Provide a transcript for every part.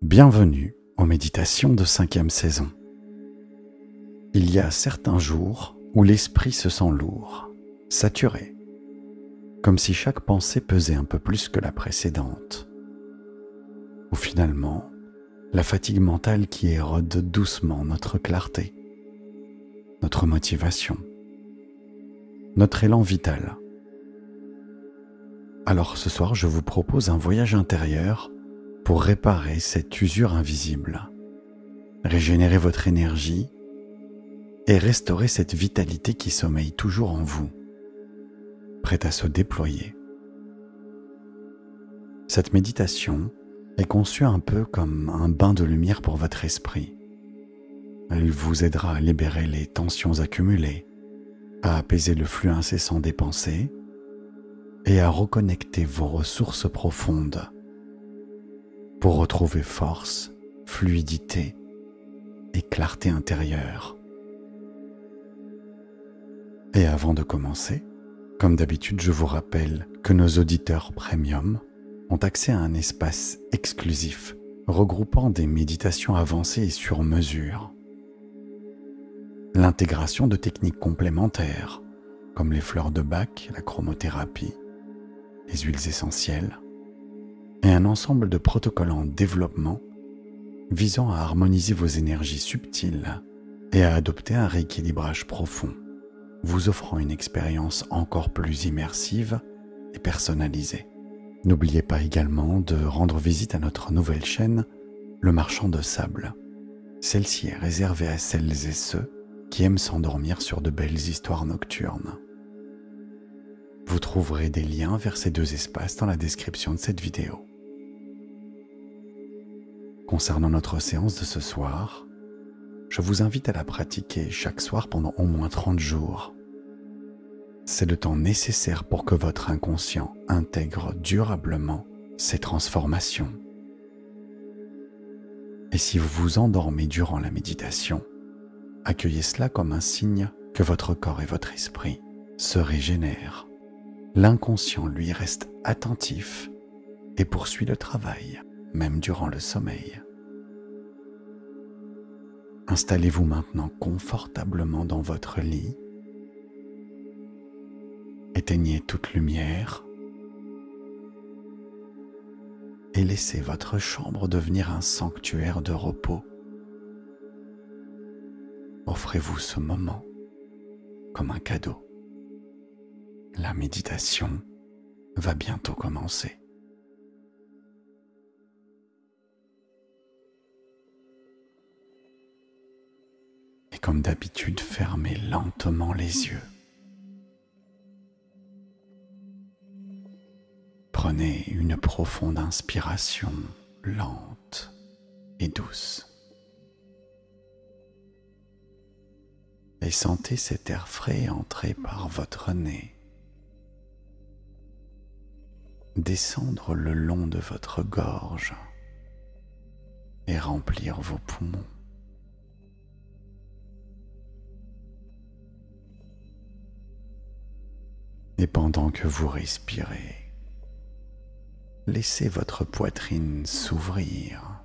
Bienvenue aux méditations de 5e saison. Il y a certains jours où l'esprit se sent lourd, saturé, comme si chaque pensée pesait un peu plus que la précédente. Ou finalement, la fatigue mentale qui érode doucement notre clarté, notre motivation, notre élan vital. Alors ce soir, je vous propose un voyage intérieur pour réparer cette usure invisible, régénérer votre énergie et restaurer cette vitalité qui sommeille toujours en vous, prête à se déployer. Cette méditation est conçue un peu comme un bain de lumière pour votre esprit. Elle vous aidera à libérer les tensions accumulées, à apaiser le flux incessant des pensées et à reconnecter vos ressources profondes pour retrouver force, fluidité et clarté intérieure. Et avant de commencer, comme d'habitude, je vous rappelle que nos auditeurs premium ont accès à un espace exclusif regroupant des méditations avancées et sur mesure. L'intégration de techniques complémentaires comme les fleurs de Bach, la chromothérapie, les huiles essentielles, et un ensemble de protocoles en développement visant à harmoniser vos énergies subtiles et à adopter un rééquilibrage profond, vous offrant une expérience encore plus immersive et personnalisée. N'oubliez pas également de rendre visite à notre nouvelle chaîne, Le Marchand de Sable. Celle-ci est réservée à celles et ceux qui aiment s'endormir sur de belles histoires nocturnes. Vous trouverez des liens vers ces deux espaces dans la description de cette vidéo. Concernant notre séance de ce soir, je vous invite à la pratiquer chaque soir pendant au moins 30 jours. C'est le temps nécessaire pour que votre inconscient intègre durablement ces transformations. Et si vous vous endormez durant la méditation, accueillez cela comme un signe que votre corps et votre esprit se régénèrent. L'inconscient, lui, reste attentif et poursuit le travail, même durant le sommeil. Installez-vous maintenant confortablement dans votre lit. Éteignez toute lumière et laissez votre chambre devenir un sanctuaire de repos. Offrez-vous ce moment comme un cadeau. La méditation va bientôt commencer. Et comme d'habitude, fermez lentement les yeux. Prenez une profonde inspiration lente et douce. Et sentez cet air frais entrer par votre nez, descendre le long de votre gorge et remplir vos poumons. Et pendant que vous respirez, laissez votre poitrine s'ouvrir.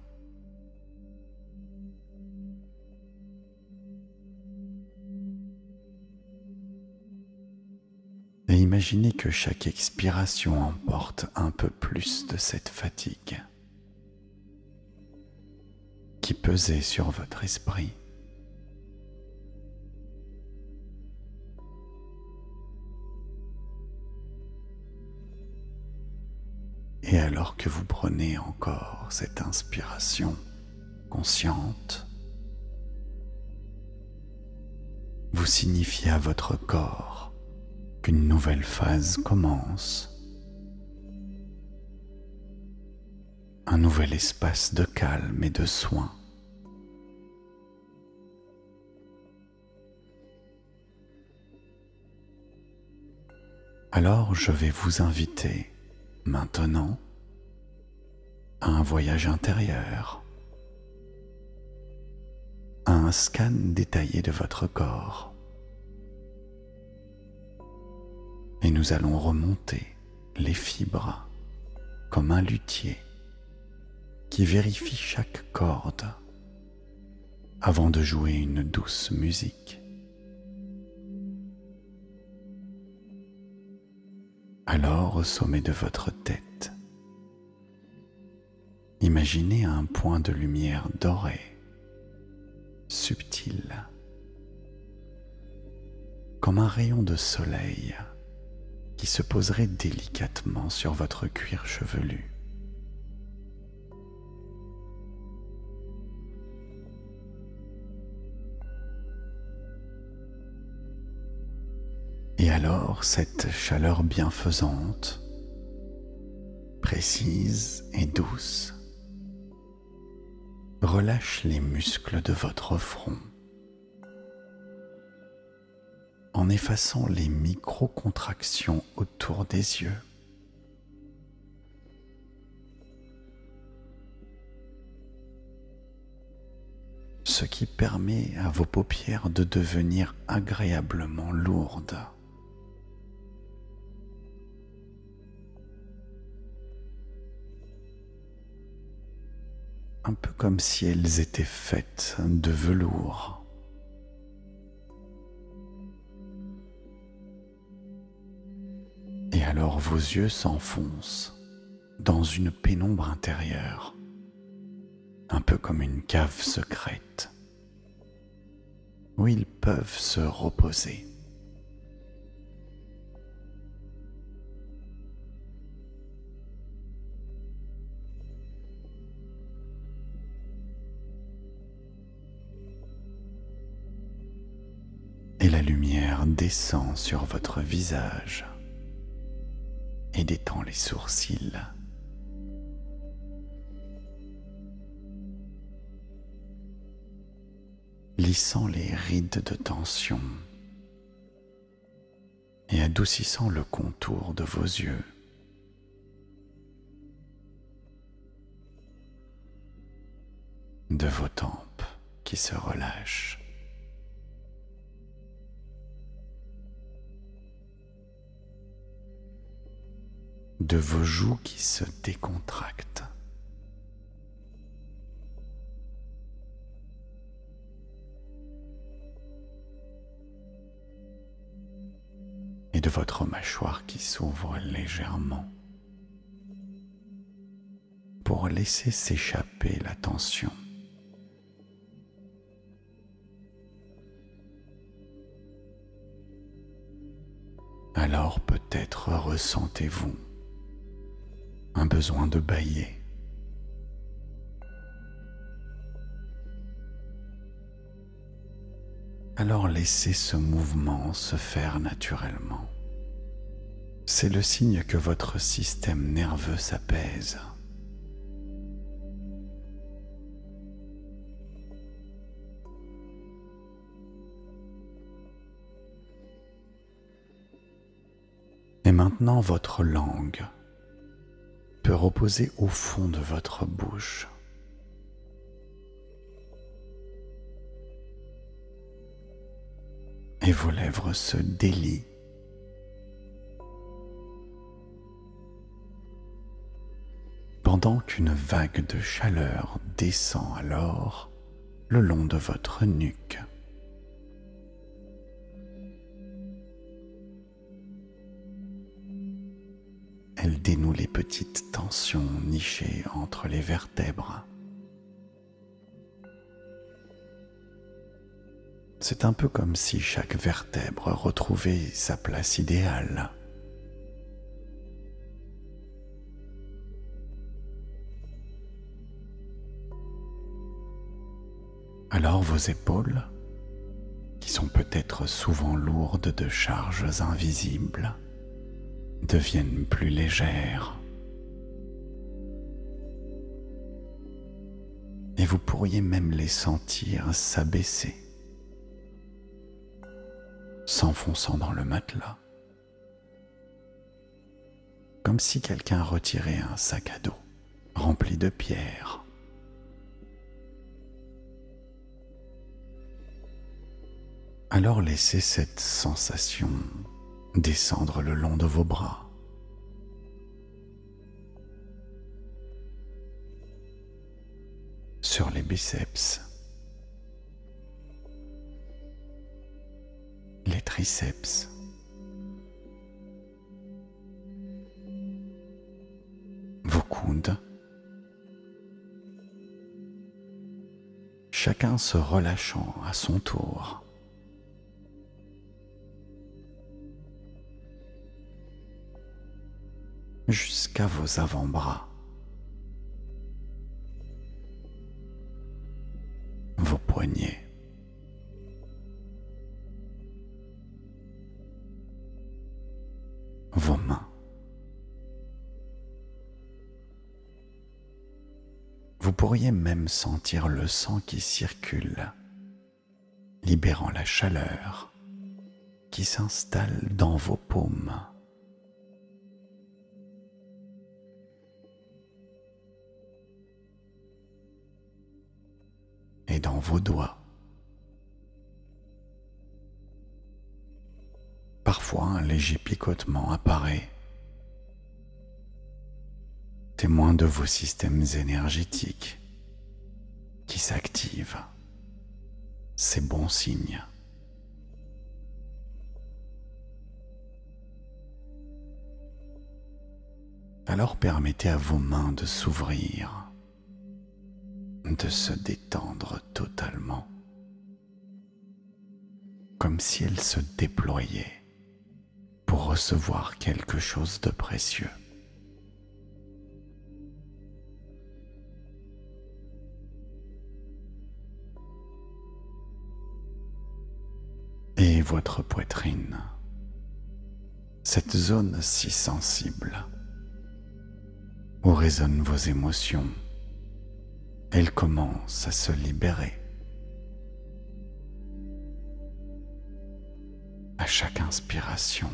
Et imaginez que chaque expiration emporte un peu plus de cette fatigue qui pesait sur votre esprit. Et alors que vous prenez encore cette inspiration consciente, vous signifiez à votre corps qu'une nouvelle phase commence. Un nouvel espace de calme et de soin. Alors je vais vous inviter maintenant à un voyage intérieur, à un scan détaillé de votre corps. Et nous allons remonter les fibres comme un luthier qui qui vérifie chaque corde avant de jouer une douce musique. Alors, au sommet de votre tête, imaginez un point de lumière dorée, subtil, comme un rayon de soleil qui se poserait délicatement sur votre cuir chevelu. Et alors, cette chaleur bienfaisante, précise et douce, relâche les muscles de votre front en effaçant les micro-contractions autour des yeux. Ce qui permet à vos paupières de devenir agréablement lourdes. Un peu comme si elles étaient faites de velours. Et alors vos yeux s'enfoncent dans une pénombre intérieure, un peu comme une cave secrète, où ils peuvent se reposer. Et la lumière descend sur votre visage et détend les sourcils. Lissant les rides de tension et adoucissant le contour de vos yeux. De vos tempes qui se relâchent. De vos joues qui se décontractent. Et de votre mâchoire qui s'ouvre légèrement pour laisser s'échapper la tension. Alors peut-être ressentez-vous un besoin de bâiller. Alors laissez ce mouvement se faire naturellement. C'est le signe que votre système nerveux s'apaise. Et maintenant votre langue peut reposer au fond de votre bouche. Et vos lèvres se délient. Pendant qu'une vague de chaleur descend alors le long de votre nuque. Elle dénoue les petites tensions nichées entre les vertèbres. C'est un peu comme si chaque vertèbre retrouvait sa place idéale. Alors vos épaules, qui sont peut-être souvent lourdes de charges invisibles, deviennent plus légères. Et vous pourriez même les sentir s'abaisser, s'enfonçant dans le matelas, comme si quelqu'un retirait un sac à dos rempli de pierres. Alors laissez cette sensation descendre le long de vos bras. sur les biceps, les triceps, vos coudes, chacun se relâchant à son tour. Jusqu'à vos avant-bras, vos poignets, vos mains. Vous pourriez même sentir le sang qui circule, libérant la chaleur qui s'installe dans vos paumes. Et dans vos doigts. Parfois, un léger picotement apparaît, témoin de vos systèmes énergétiques qui s'activent. C'est bon signe. Alors permettez à vos mains de s'ouvrir, de se détendre totalement, comme si elles se déployaient pour recevoir quelque chose de précieux. Et votre poitrine, cette zone si sensible où résonnent vos émotions, elle commence à se libérer. À chaque inspiration,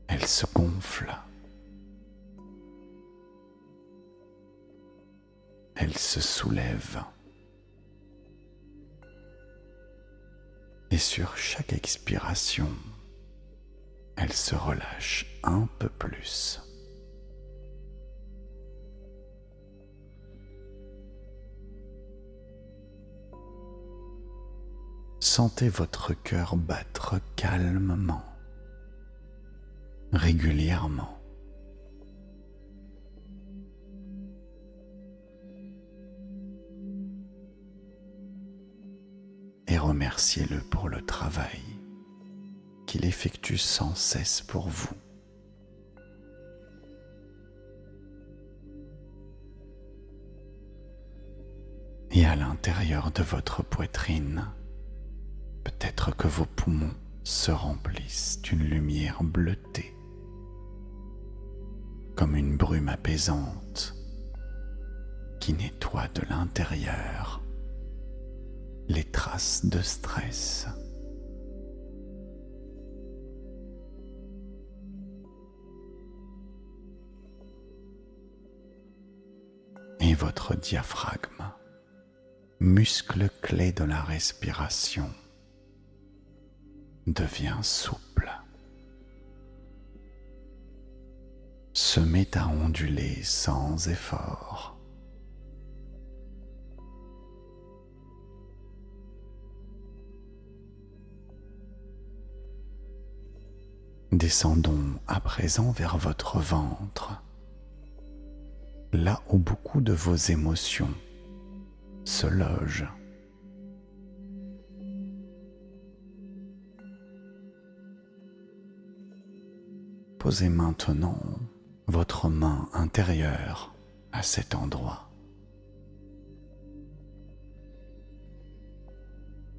elle se gonfle. Elle se soulève. Et sur chaque expiration, elle se relâche un peu plus. Sentez votre cœur battre calmement, régulièrement. Et remerciez-le pour le travail qu'il effectue sans cesse pour vous. Et à l'intérieur de votre poitrine, peut-être que vos poumons se remplissent d'une lumière bleutée, comme une brume apaisante qui nettoie de l'intérieur les traces de stress. Et votre diaphragme, muscle clé de la respiration, devient souple, se met à onduler sans effort. Descendons à présent vers votre ventre, là où beaucoup de vos émotions se logent. Posez maintenant votre main intérieure à cet endroit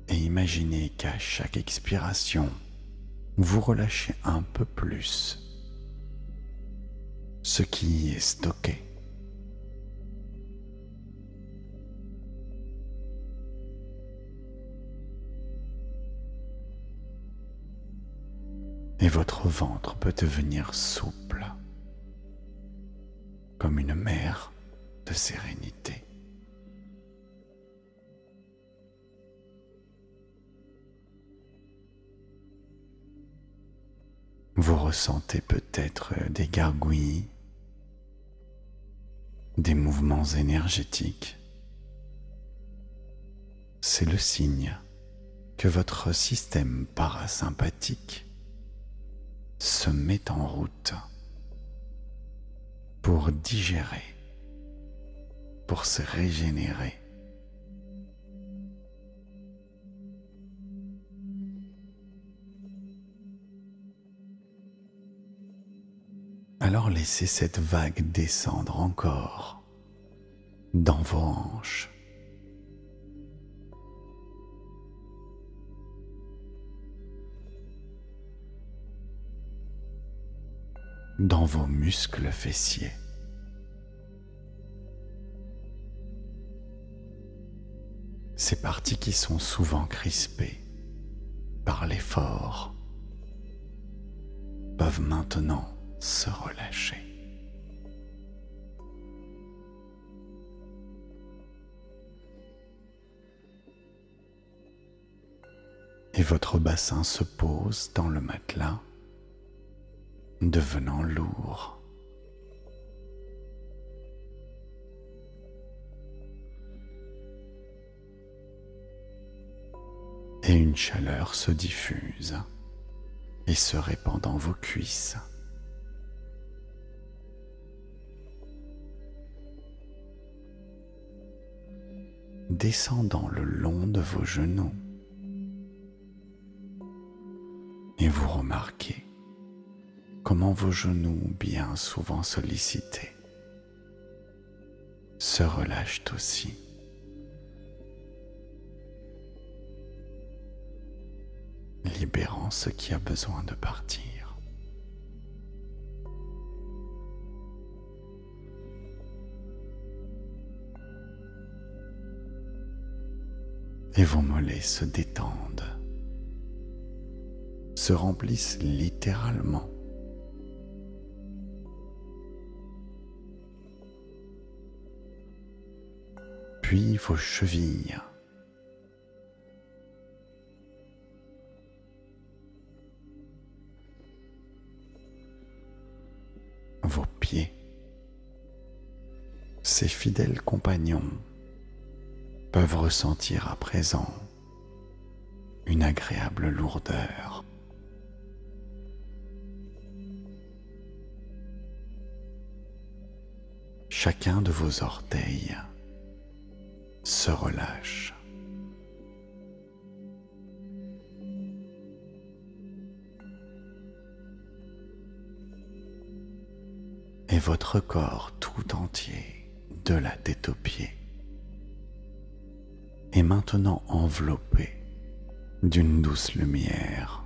et imaginez qu'à chaque expiration, vous relâchez un peu plus ce qui y est stocké. Et votre ventre peut devenir souple, comme une mer de sérénité. Vous ressentez peut-être des gargouillis, des mouvements énergétiques, c'est le signe que votre système parasympathique se met en route pour digérer, pour se régénérer. Alors laissez cette vague descendre encore dans vos hanches, dans vos muscles fessiers. Ces parties qui sont souvent crispées par l'effort peuvent maintenant se relâcher. Et votre bassin se pose dans le matelas, devenant lourd. Et une chaleur se diffuse et se répand dans vos cuisses. Descendant le long de vos genoux, et vous remarquez comment vos genoux, bien souvent sollicités, se relâchent aussi. Libérant ce qui a besoin de partir. Et vos mollets se détendent, se remplissent littéralement. Puis vos chevilles, vos pieds, ces fidèles compagnons peuvent ressentir à présent une agréable lourdeur. Chacun de vos orteils se relâche. Et votre corps tout entier, de la tête aux pieds, est maintenant enveloppé d'une douce lumière,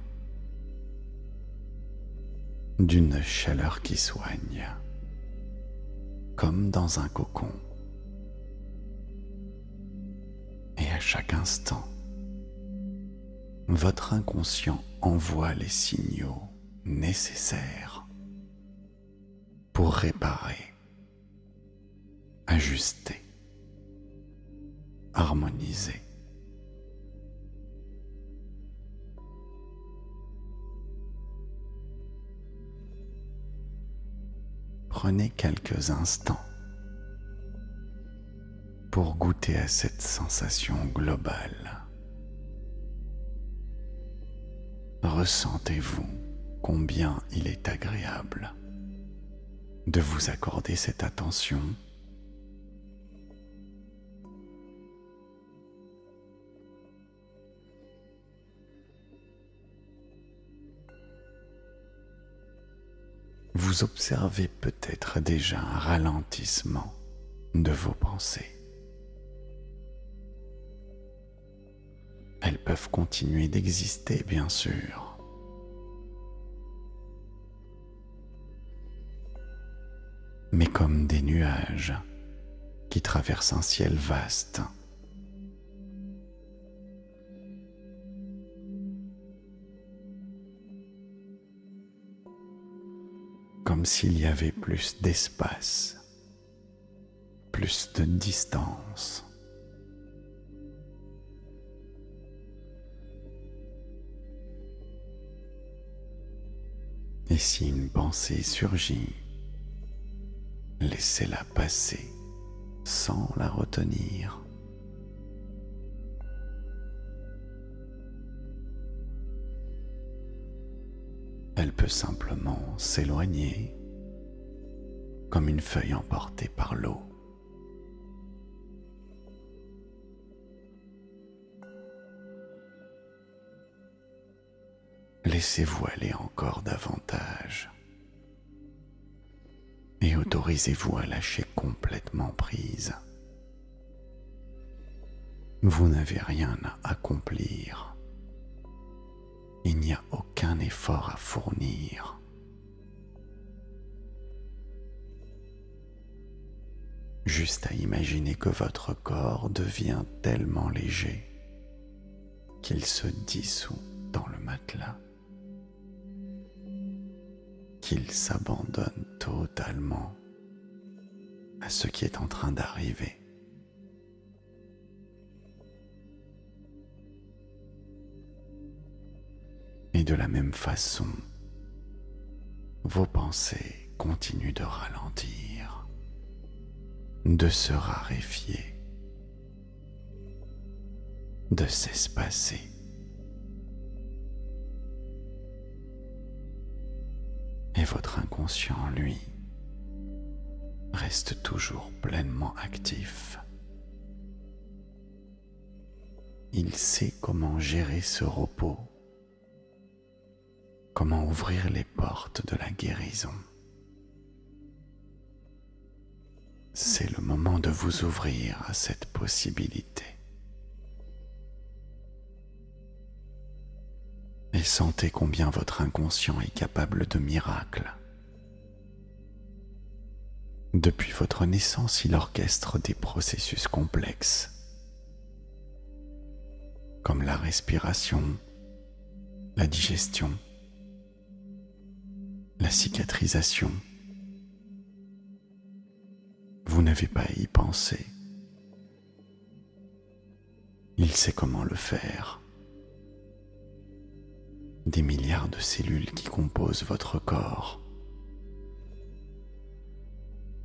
d'une chaleur qui soigne, comme dans un cocon. Et à chaque instant, votre inconscient envoie les signaux nécessaires pour réparer, ajuster, harmoniser. Prenez quelques instants pour goûter à cette sensation globale. Ressentez-vous combien il est agréable de vous accorder cette attention. Vous observez peut-être déjà un ralentissement de vos pensées. Elles peuvent continuer d'exister, bien sûr. Mais comme des nuages qui traversent un ciel vaste. Comme s'il y avait plus d'espace, plus de distance. Et si une pensée surgit, laissez-la passer sans la retenir. Elle peut simplement s'éloigner comme une feuille emportée par l'eau. Laissez-vous aller encore davantage et autorisez-vous à lâcher complètement prise. Vous n'avez rien à accomplir. Il n'y a aucun effort à fournir. Juste à imaginer que votre corps devient tellement léger qu'il se dissout dans le matelas, qu'il s'abandonne totalement à ce qui est en train d'arriver. Et de la même façon, vos pensées continuent de ralentir, de se raréfier, de s'espacer. Et votre inconscient, lui, reste toujours pleinement actif. Il sait comment gérer ce repos, comment ouvrir les portes de la guérison. C'est le moment de vous ouvrir à cette possibilité. Et sentez combien votre inconscient est capable de miracles. Depuis votre naissance, il orchestre des processus complexes, comme la respiration, la digestion, la cicatrisation. Vous n'avez pas à y penser. Il sait comment le faire. Des milliards de cellules qui composent votre corps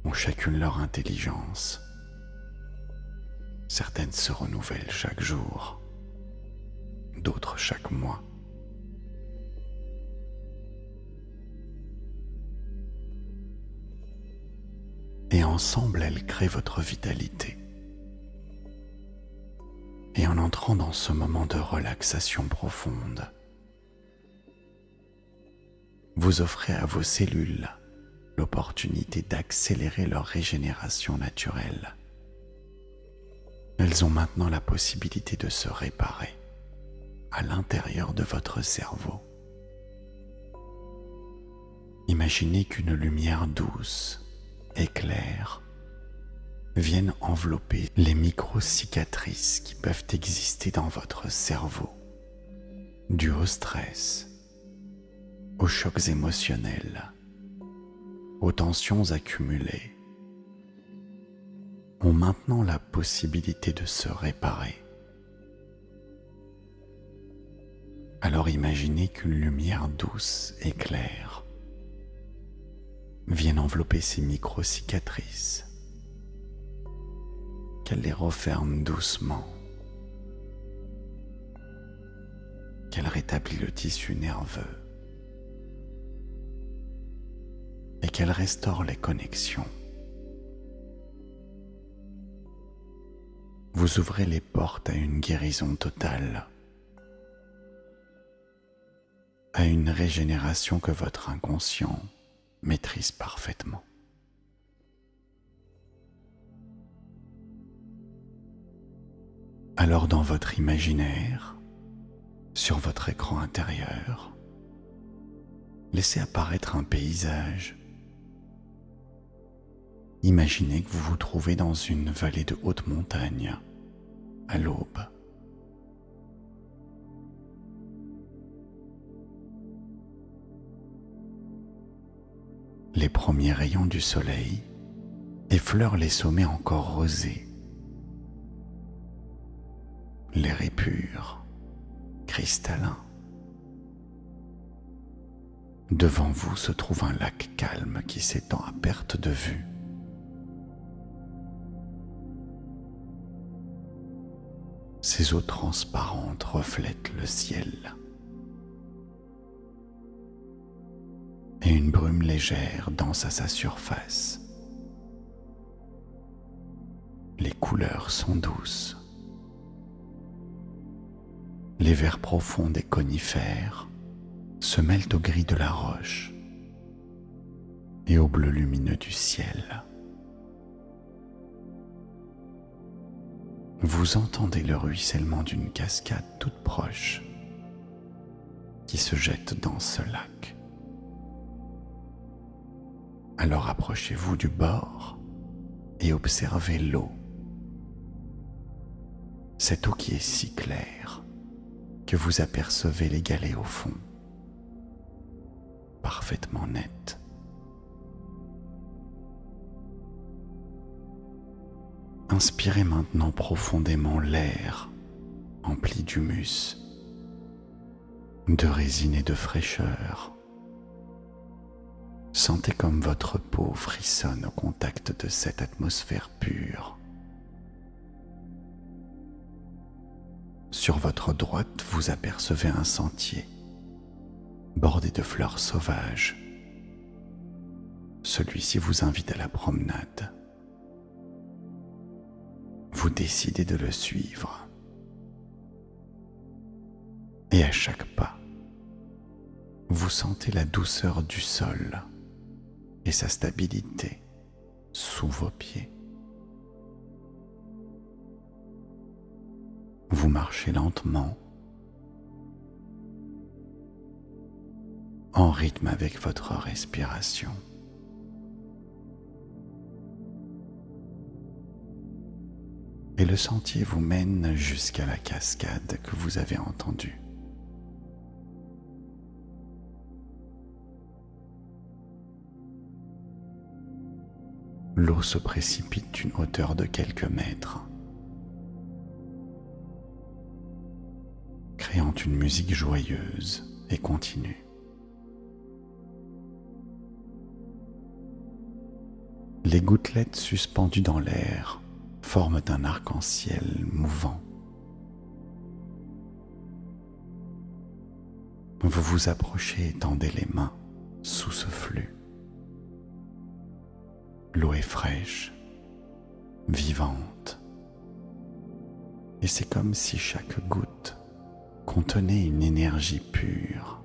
ont chacune leur intelligence. Certaines se renouvellent chaque jour, d'autres chaque mois. Et ensemble, elles créent votre vitalité. Et en entrant dans ce moment de relaxation profonde, vous offrez à vos cellules l'opportunité d'accélérer leur régénération naturelle. Elles ont maintenant la possibilité de se réparer à l'intérieur de votre cerveau. Imaginez qu'une lumière douce et claire vienne envelopper les micro-cicatrices qui peuvent exister dans votre cerveau, dues au stress, aux chocs émotionnels, aux tensions accumulées, ont maintenant la possibilité de se réparer. Alors imaginez qu'une lumière douce et claire vienne envelopper ces micro-cicatrices, qu'elle les referme doucement, qu'elle rétablit le tissu nerveux et qu'elle restaure les connexions. Vous ouvrez les portes à une guérison totale, à une régénération que votre inconscient maîtrise parfaitement. Alors dans votre imaginaire, sur votre écran intérieur, laissez apparaître un paysage. Imaginez que vous vous trouvez dans une vallée de haute montagne, à l'aube. Les premiers rayons du soleil effleurent les sommets encore rosés. L'air est pur, cristallin. Devant vous se trouve un lac calme qui s'étend à perte de vue. Ces eaux transparentes reflètent le ciel. Et une brume légère danse à sa surface. Les couleurs sont douces. Les verts profonds des conifères se mêlent au gris de la roche et au bleu lumineux du ciel. Vous entendez le ruissellement d'une cascade toute proche qui se jette dans ce lac. Alors approchez-vous du bord et observez l'eau. Cette eau qui est si claire que vous apercevez les galets au fond, parfaitement nette. Inspirez maintenant profondément l'air empli d'humus, de résine et de fraîcheur. Sentez comme votre peau frissonne au contact de cette atmosphère pure. Sur votre droite, vous apercevez un sentier bordé de fleurs sauvages. Celui-ci vous invite à la promenade. Vous décidez de le suivre. Et à chaque pas, vous sentez la douceur du sol et sa stabilité sous vos pieds. Vous marchez lentement, en rythme avec votre respiration. Et le sentier vous mène jusqu'à la cascade que vous avez entendue. L'eau se précipite d'une hauteur de quelques mètres, créant une musique joyeuse et continue. Les gouttelettes suspendues dans l'air forment un arc-en-ciel mouvant. Vous vous approchez et tendez les mains sous ce flux. L'eau est fraîche, vivante, et c'est comme si chaque goutte contenait une énergie pure,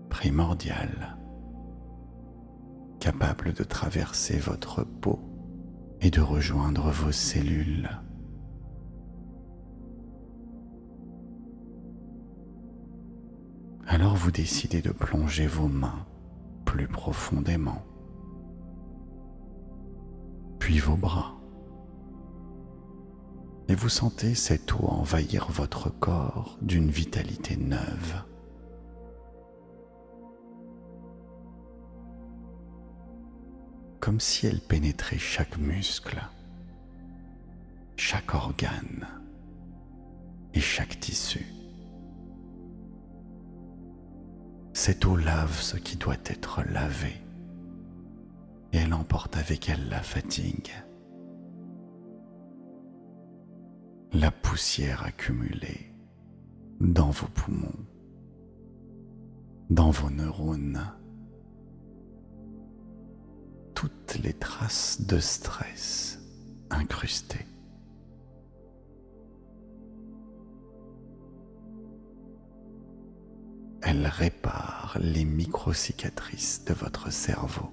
primordiale, capable de traverser votre peau et de rejoindre vos cellules. Alors vous décidez de plonger vos mains plus profondément, puis vos bras, et vous sentez cette eau envahir votre corps d'une vitalité neuve. Comme si elle pénétrait chaque muscle, chaque organe et chaque tissu. Cette eau lave ce qui doit être lavé et elle emporte avec elle la fatigue, la poussière accumulée dans vos poumons, dans vos neurones, toutes les traces de stress incrustées. Elle répare les micro-cicatrices de votre cerveau,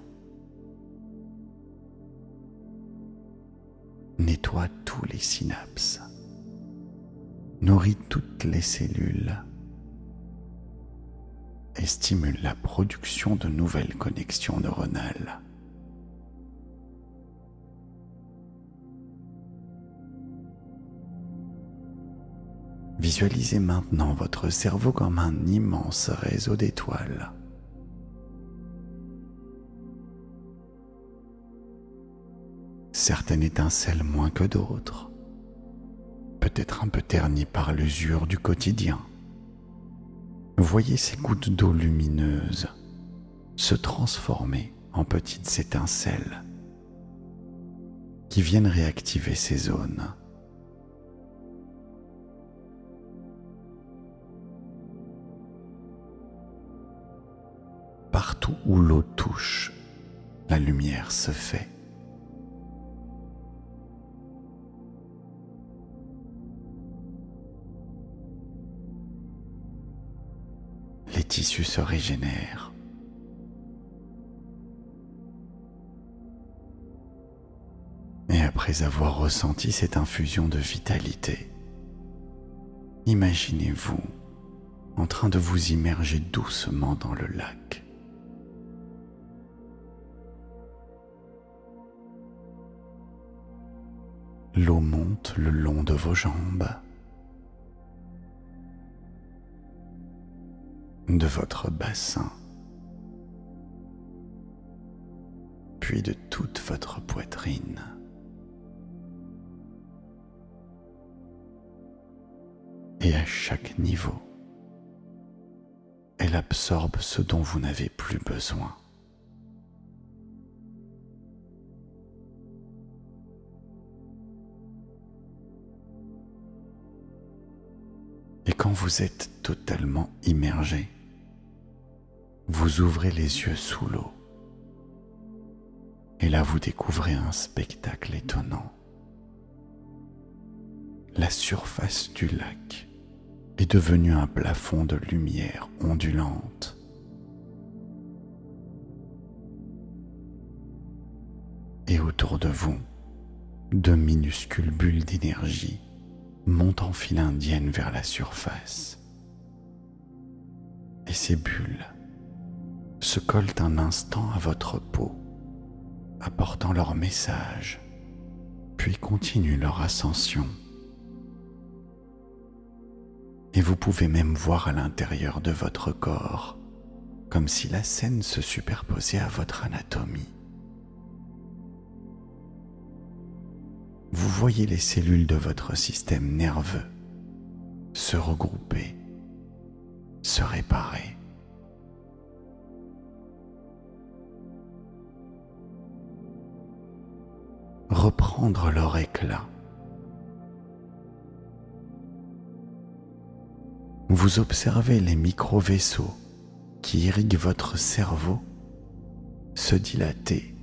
nettoie tous les synapses, nourrit toutes les cellules et stimule la production de nouvelles connexions neuronales. Visualisez maintenant votre cerveau comme un immense réseau d'étoiles. Certaines étincellent moins que d'autres, peut-être un peu ternies par l'usure du quotidien. Voyez ces gouttes d'eau lumineuses se transformer en petites étincelles qui viennent réactiver ces zones. Partout où l'eau touche, la lumière se fait. Les tissus se régénèrent. Et après avoir ressenti cette infusion de vitalité, imaginez-vous en train de vous immerger doucement dans le lac. L'eau monte le long de vos jambes, de votre bassin, puis de toute votre poitrine. Et à chaque niveau, elle absorbe ce dont vous n'avez plus besoin. Et quand vous êtes totalement immergé, vous ouvrez les yeux sous l'eau. Et là, vous découvrez un spectacle étonnant. La surface du lac est devenue un plafond de lumière ondulante. Et autour de vous, de minuscules bulles d'énergie montent en file indienne vers la surface. Et ces bulles se collent un instant à votre peau, apportant leur message, puis continuent leur ascension. Et vous pouvez même voir à l'intérieur de votre corps, comme si la scène se superposait à votre anatomie. Vous voyez les cellules de votre système nerveux se regrouper, se réparer. Reprendre leur éclat. Vous observez les micro-vaisseaux qui irriguent votre cerveau se dilater,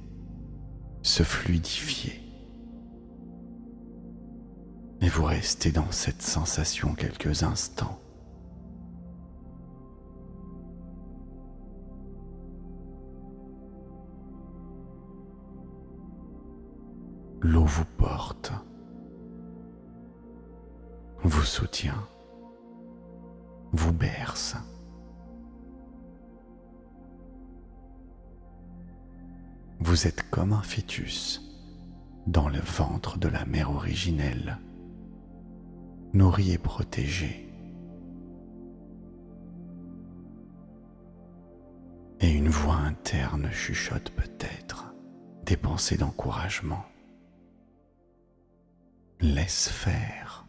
se fluidifier. Et vous restez dans cette sensation quelques instants. L'eau vous porte, vous soutient, vous berce. Vous êtes comme un fœtus dans le ventre de la mère originelle, nourri et protégé. Et une voix interne chuchote peut-être des pensées d'encouragement. Laisse faire,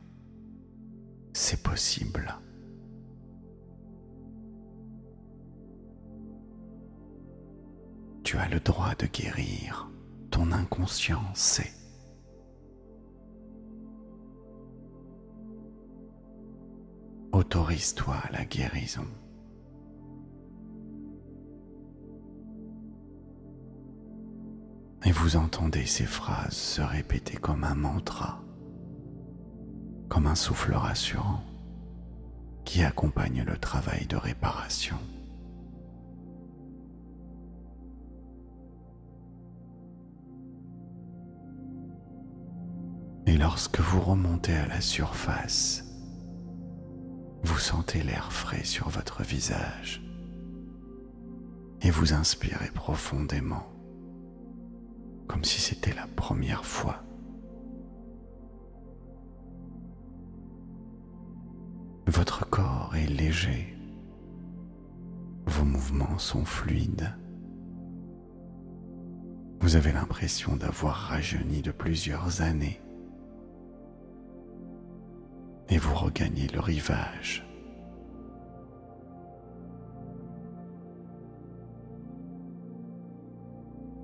c'est possible. Tu as le droit de guérir, ton inconscient sait. Autorise-toi à la guérison. Et vous entendez ces phrases se répéter comme un mantra, comme un souffle rassurant qui accompagne le travail de réparation. Et lorsque vous remontez à la surface, vous sentez l'air frais sur votre visage et vous inspirez profondément, comme si c'était la première fois. Votre corps est léger, vos mouvements sont fluides. Vous avez l'impression d'avoir rajeuni de plusieurs années. Et vous regagnez le rivage.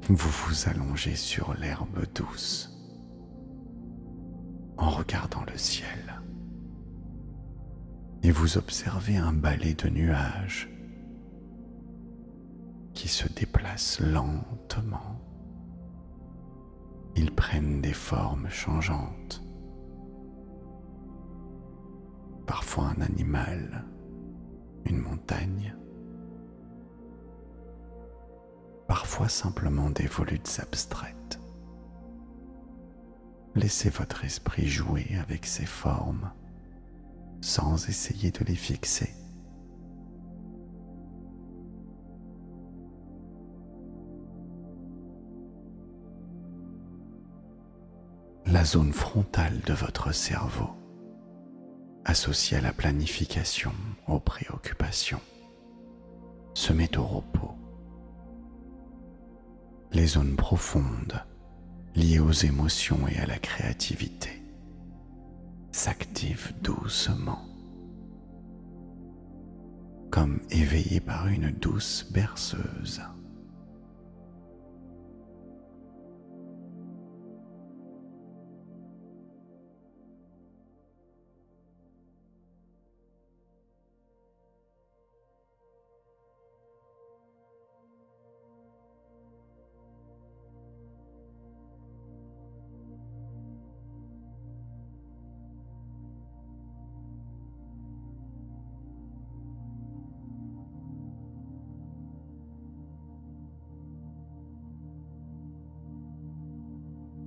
Vous vous allongez sur l'herbe douce en regardant le ciel. Et vous observez un balai de nuages qui se déplacent lentement. Ils prennent des formes changeantes. Parfois un animal, une montagne, parfois simplement des volutes abstraites. Laissez votre esprit jouer avec ces formes sans essayer de les fixer. La zone frontale de votre cerveau, associée à la planification, aux préoccupations, se met au repos. Les zones profondes, liées aux émotions et à la créativité, s'activent doucement, comme éveillées par une douce berceuse.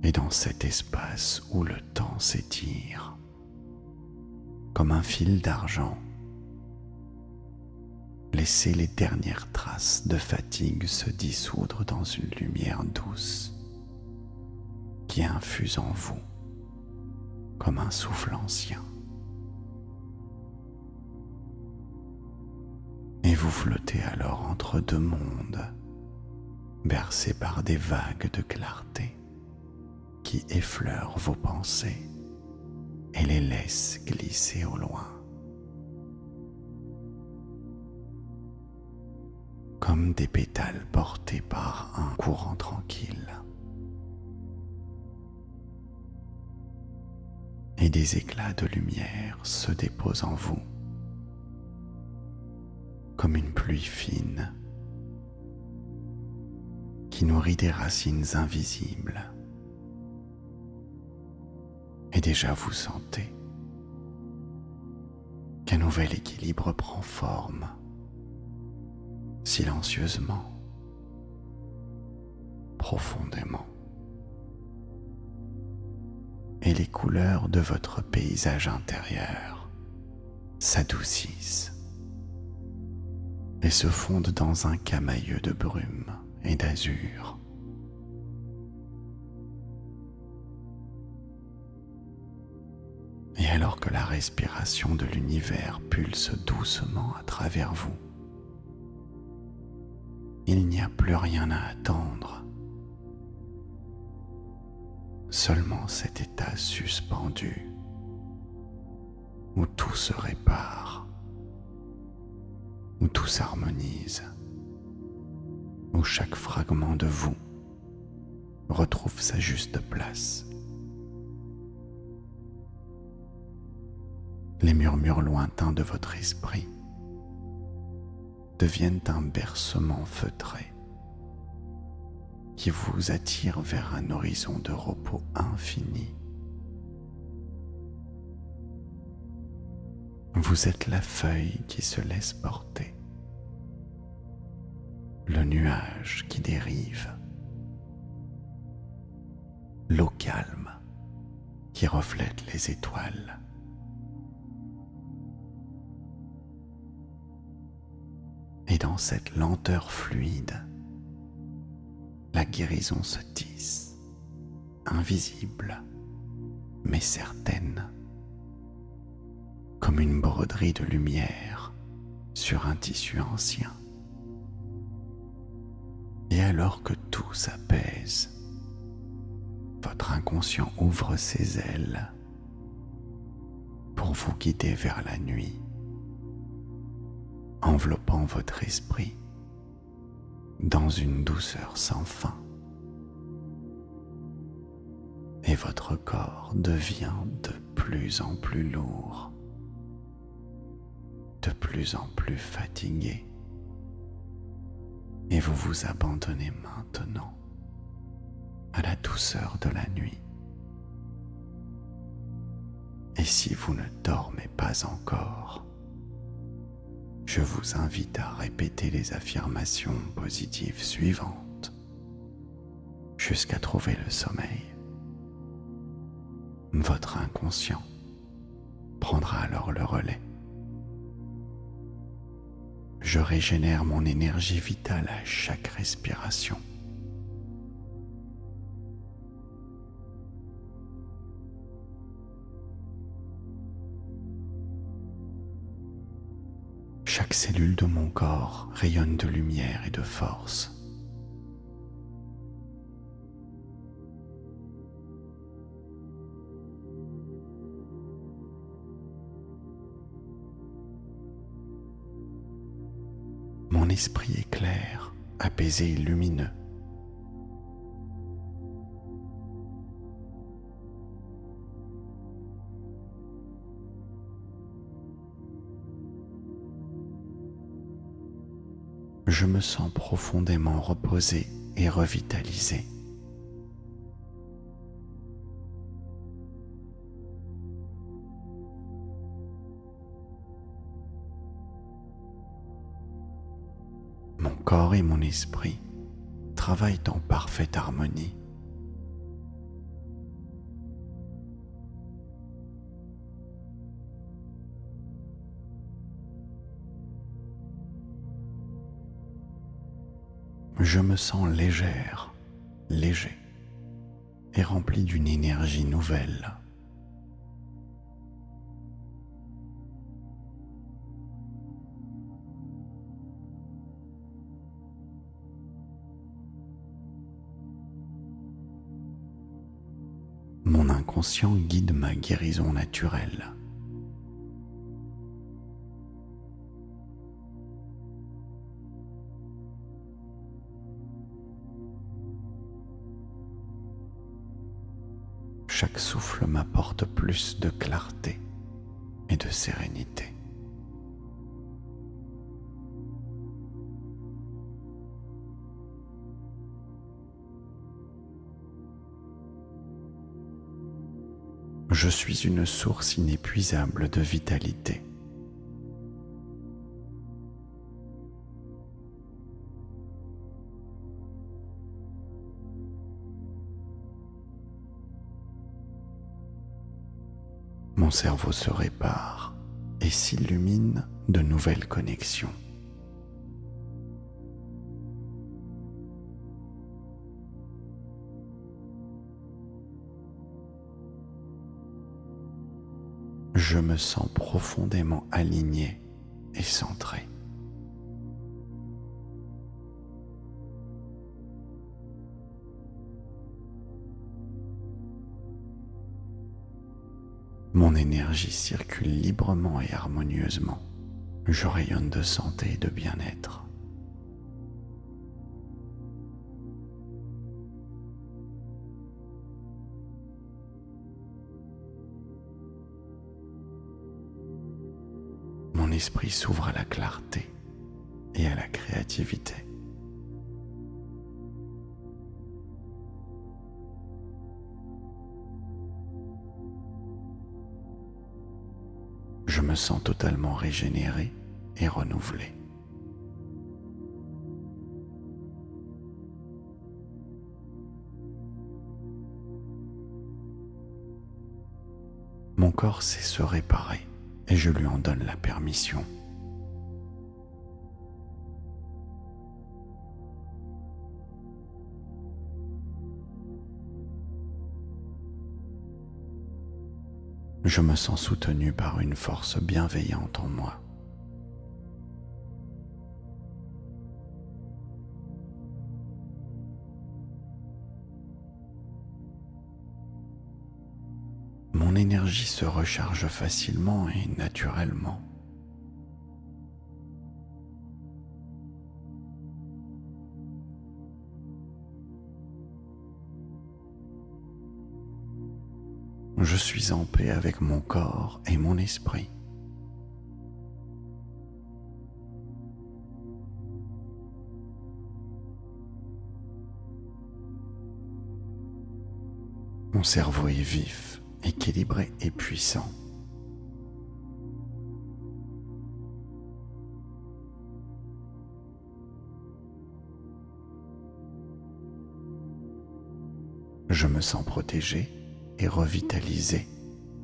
Et dans cet espace où le temps s'étire, comme un fil d'argent, laissez les dernières traces de fatigue se dissoudre dans une lumière douce qui infuse en vous comme un souffle ancien. Et vous flottez alors entre deux mondes, bercés par des vagues de clarté qui effleurent vos pensées et les laissent glisser au loin. Comme des pétales portés par un courant tranquille. Et des éclats de lumière se déposent en vous, comme une pluie fine qui nourrit des racines invisibles. Et déjà vous sentez qu'un nouvel équilibre prend forme, silencieusement, profondément. Et les couleurs de votre paysage intérieur s'adoucissent et se fondent dans un camailleux de brume et d'azur. Et alors que la respiration de l'univers pulse doucement à travers vous, il n'y a plus rien à attendre. Seulement cet état suspendu où tout se répare, où tout s'harmonise, où chaque fragment de vous retrouve sa juste place. Les murmures lointains de votre esprit deviennent un bercement feutré qui vous attire vers un horizon de repos infini. Vous êtes la feuille qui se laisse porter, le nuage qui dérive, l'eau calme qui reflète les étoiles. Et dans cette lenteur fluide, la guérison se tisse, invisible, mais certaine, comme une broderie de lumière sur un tissu ancien. Et alors que tout s'apaise, votre inconscient ouvre ses ailes pour vous guider vers la nuit, enveloppant votre esprit dans une douceur sans fin. Et votre corps devient de plus en plus lourd, de plus en plus fatigué, et vous vous abandonnez maintenant à la douceur de la nuit. Et si vous ne dormez pas encore, je vous invite à répéter les affirmations positives suivantes jusqu'à trouver le sommeil. Votre inconscient prendra alors le relais. Je régénère mon énergie vitale à chaque respiration. Chaque cellule de mon corps rayonne de lumière et de force. Mon esprit est clair, apaisé et lumineux. Je me sens profondément reposé et revitalisé. Mon corps et mon esprit travaillent en parfaite harmonie. Je me sens légère, léger et rempli d'une énergie nouvelle. Mon inconscient guide ma guérison naturelle. Chaque souffle m'apporte plus de clarté et de sérénité. Je suis une source inépuisable de vitalité. Mon cerveau se répare et s'illumine de nouvelles connexions. Je me sens profondément aligné et centré. Mon énergie circule librement et harmonieusement. Je rayonne de santé et de bien-être. Mon esprit s'ouvre à la clarté et à la créativité. Je me sens totalement régénéré et renouvelé. Mon corps sait se réparer et je lui en donne la permission. Je me sens soutenu par une force bienveillante en moi. Mon énergie se recharge facilement et naturellement. Je suis en paix avec mon corps et mon esprit. Mon cerveau est vif, équilibré et puissant. Je me sens protégé et revitalisé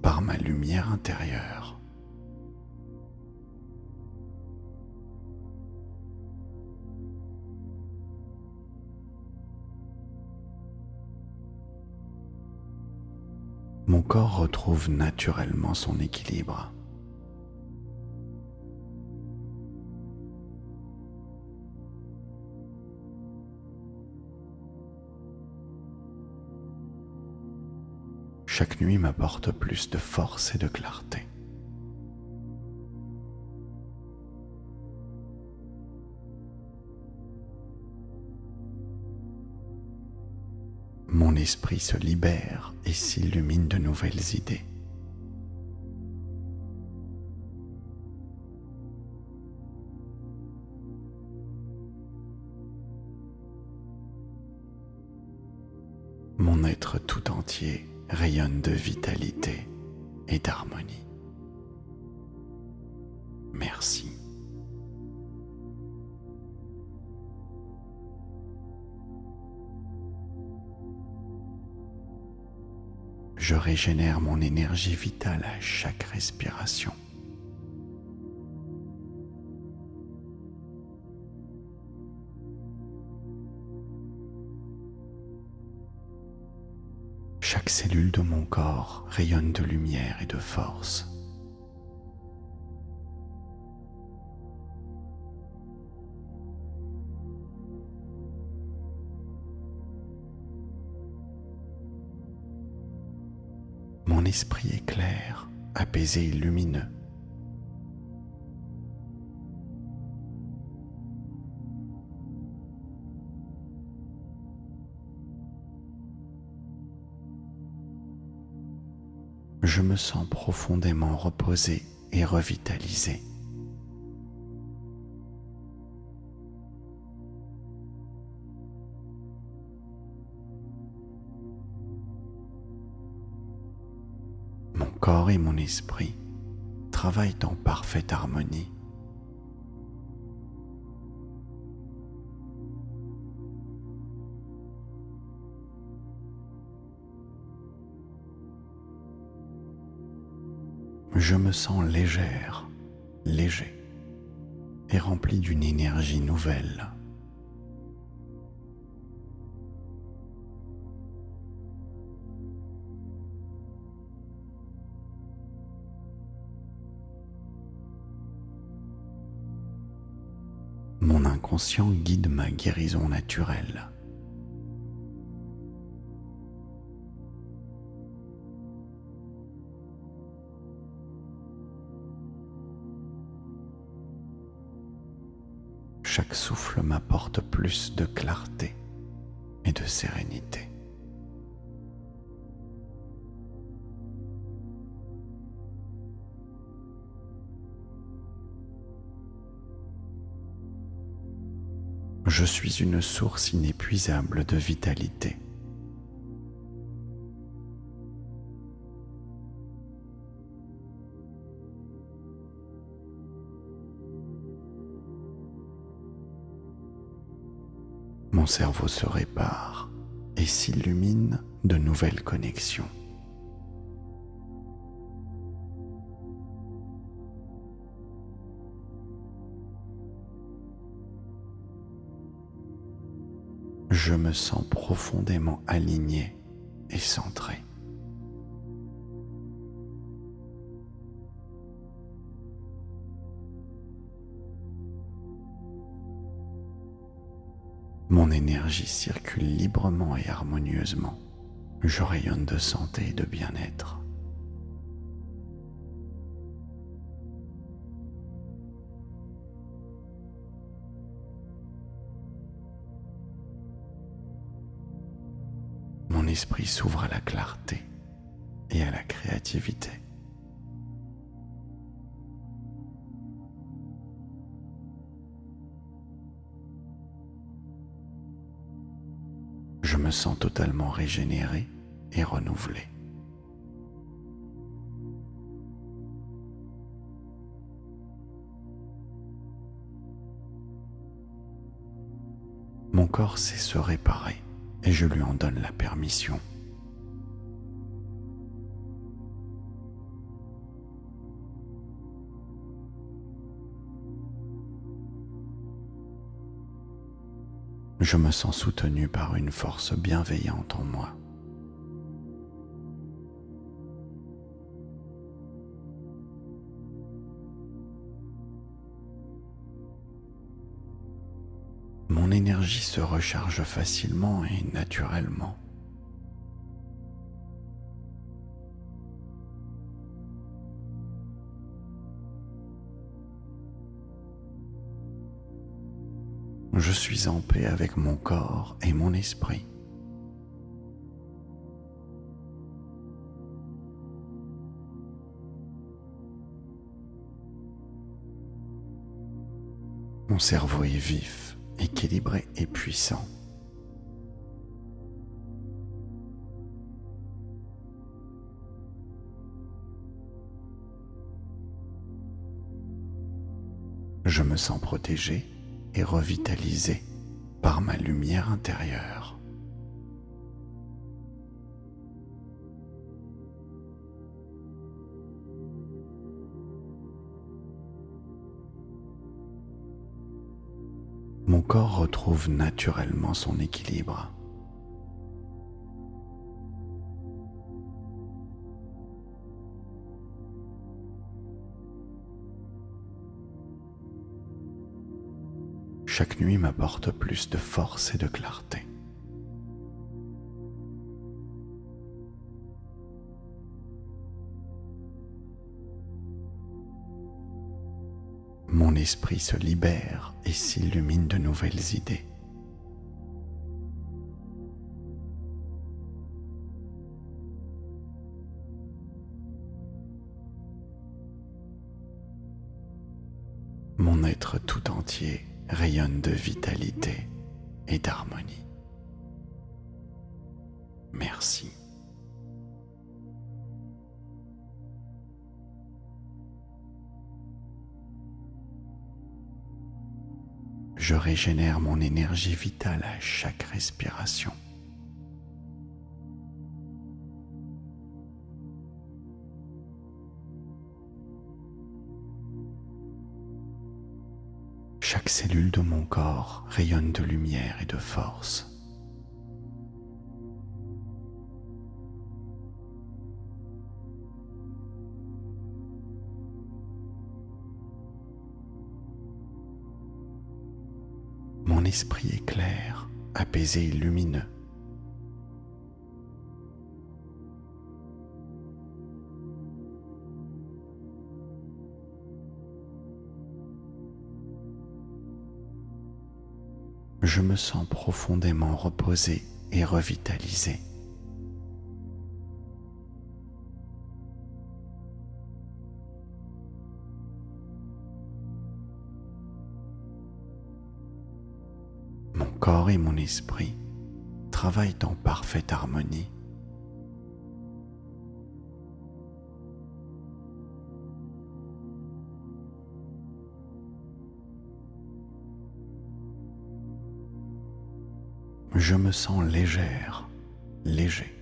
par ma lumière intérieure. Mon corps retrouve naturellement son équilibre. Chaque nuit m'apporte plus de force et de clarté. Mon esprit se libère et s'illumine de nouvelles idées. Mon être tout entier rayonne de vitalité et d'harmonie. Merci. Je régénère mon énergie vitale à chaque respiration. Chaque cellule de mon corps rayonne de lumière et de force. Mon esprit est clair, apaisé et lumineux. Je me sens profondément reposé et revitalisé. Mon corps et mon esprit travaillent en parfaite harmonie. Je me sens légère, léger et rempli d'une énergie nouvelle. Mon inconscient guide ma guérison naturelle. Chaque souffle m'apporte plus de clarté et de sérénité. Je suis une source inépuisable de vitalité. Mon cerveau se répare et s'illumine de nouvelles connexions. Je me sens profondément aligné et centré. Mon énergie circule librement et harmonieusement. Je rayonne de santé et de bien-être. Mon esprit s'ouvre à la clarté et à la créativité. Je me sens totalement régénéré et renouvelé. Mon corps sait se réparer et je lui en donne la permission. Je me sens soutenu par une force bienveillante en moi. Mon énergie se recharge facilement et naturellement. Je suis en paix avec mon corps et mon esprit. Mon cerveau est vif, équilibré et puissant. Je me sens protégé et revitalisé par ma lumière intérieure. Mon corps retrouve naturellement son équilibre. Chaque nuit m'apporte plus de force et de clarté. Mon esprit se libère et s'illumine de nouvelles idées. Mon être tout entier rayonne de vitalité et d'harmonie. Merci. Je régénère mon énergie vitale à chaque respiration. Chaque cellule de mon corps rayonne de lumière et de force. Mon esprit est clair, apaisé et lumineux. Je me sens profondément reposé et revitalisé. Mon corps et mon esprit travaillent en parfaite harmonie. Je me sens légère, léger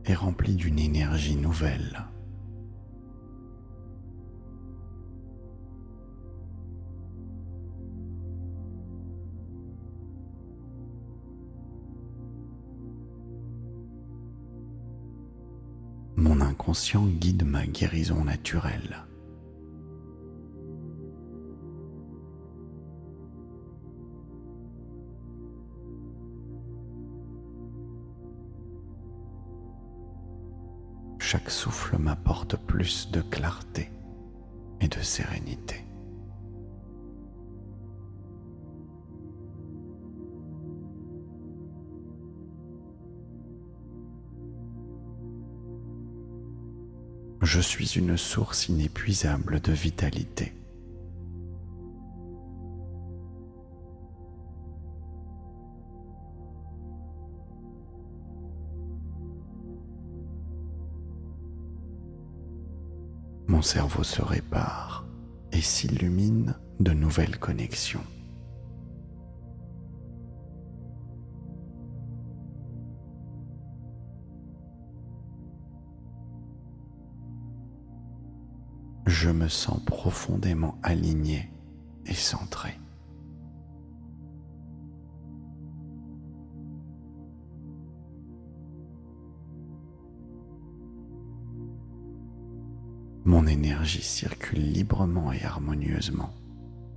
et rempli d'une énergie nouvelle. Mon inconscient guide ma guérison naturelle. Chaque souffle m'apporte plus de clarté et de sérénité. Je suis une source inépuisable de vitalité. Mon cerveau se répare et s'illumine de nouvelles connexions. Je me sens profondément aligné et centré. Mon énergie circule librement et harmonieusement.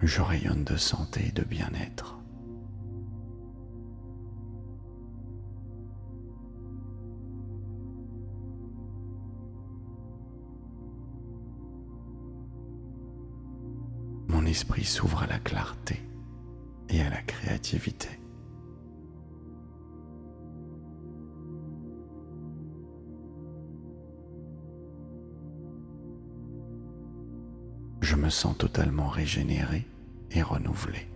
Je rayonne de santé et de bien-être. Mon esprit s'ouvre à la clarté et à la créativité. Je me sens totalement régénéré et renouvelé.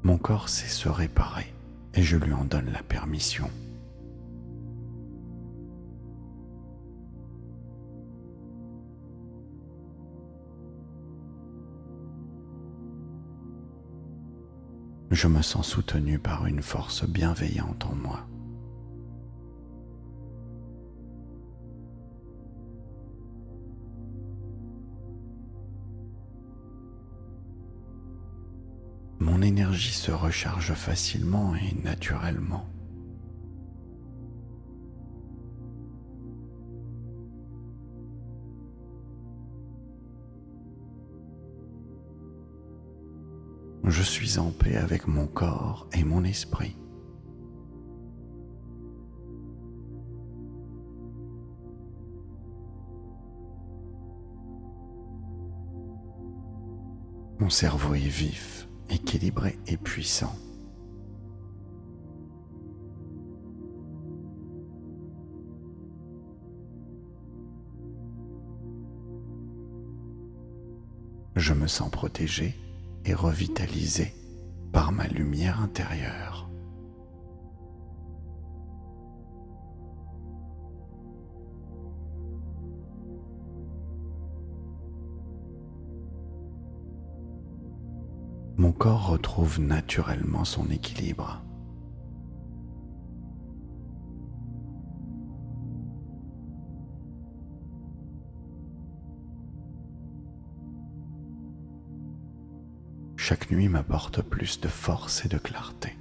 Mon corps sait se réparer et je lui en donne la permission. Je me sens soutenu par une force bienveillante en moi. Mon énergie se recharge facilement et naturellement. Je suis en paix avec mon corps et mon esprit. Mon cerveau est vif, équilibré et puissant. Je me sens protégé et revitalisé par ma lumière intérieure. Mon corps retrouve naturellement son équilibre. Chaque nuit m'apporte plus de force et de clarté.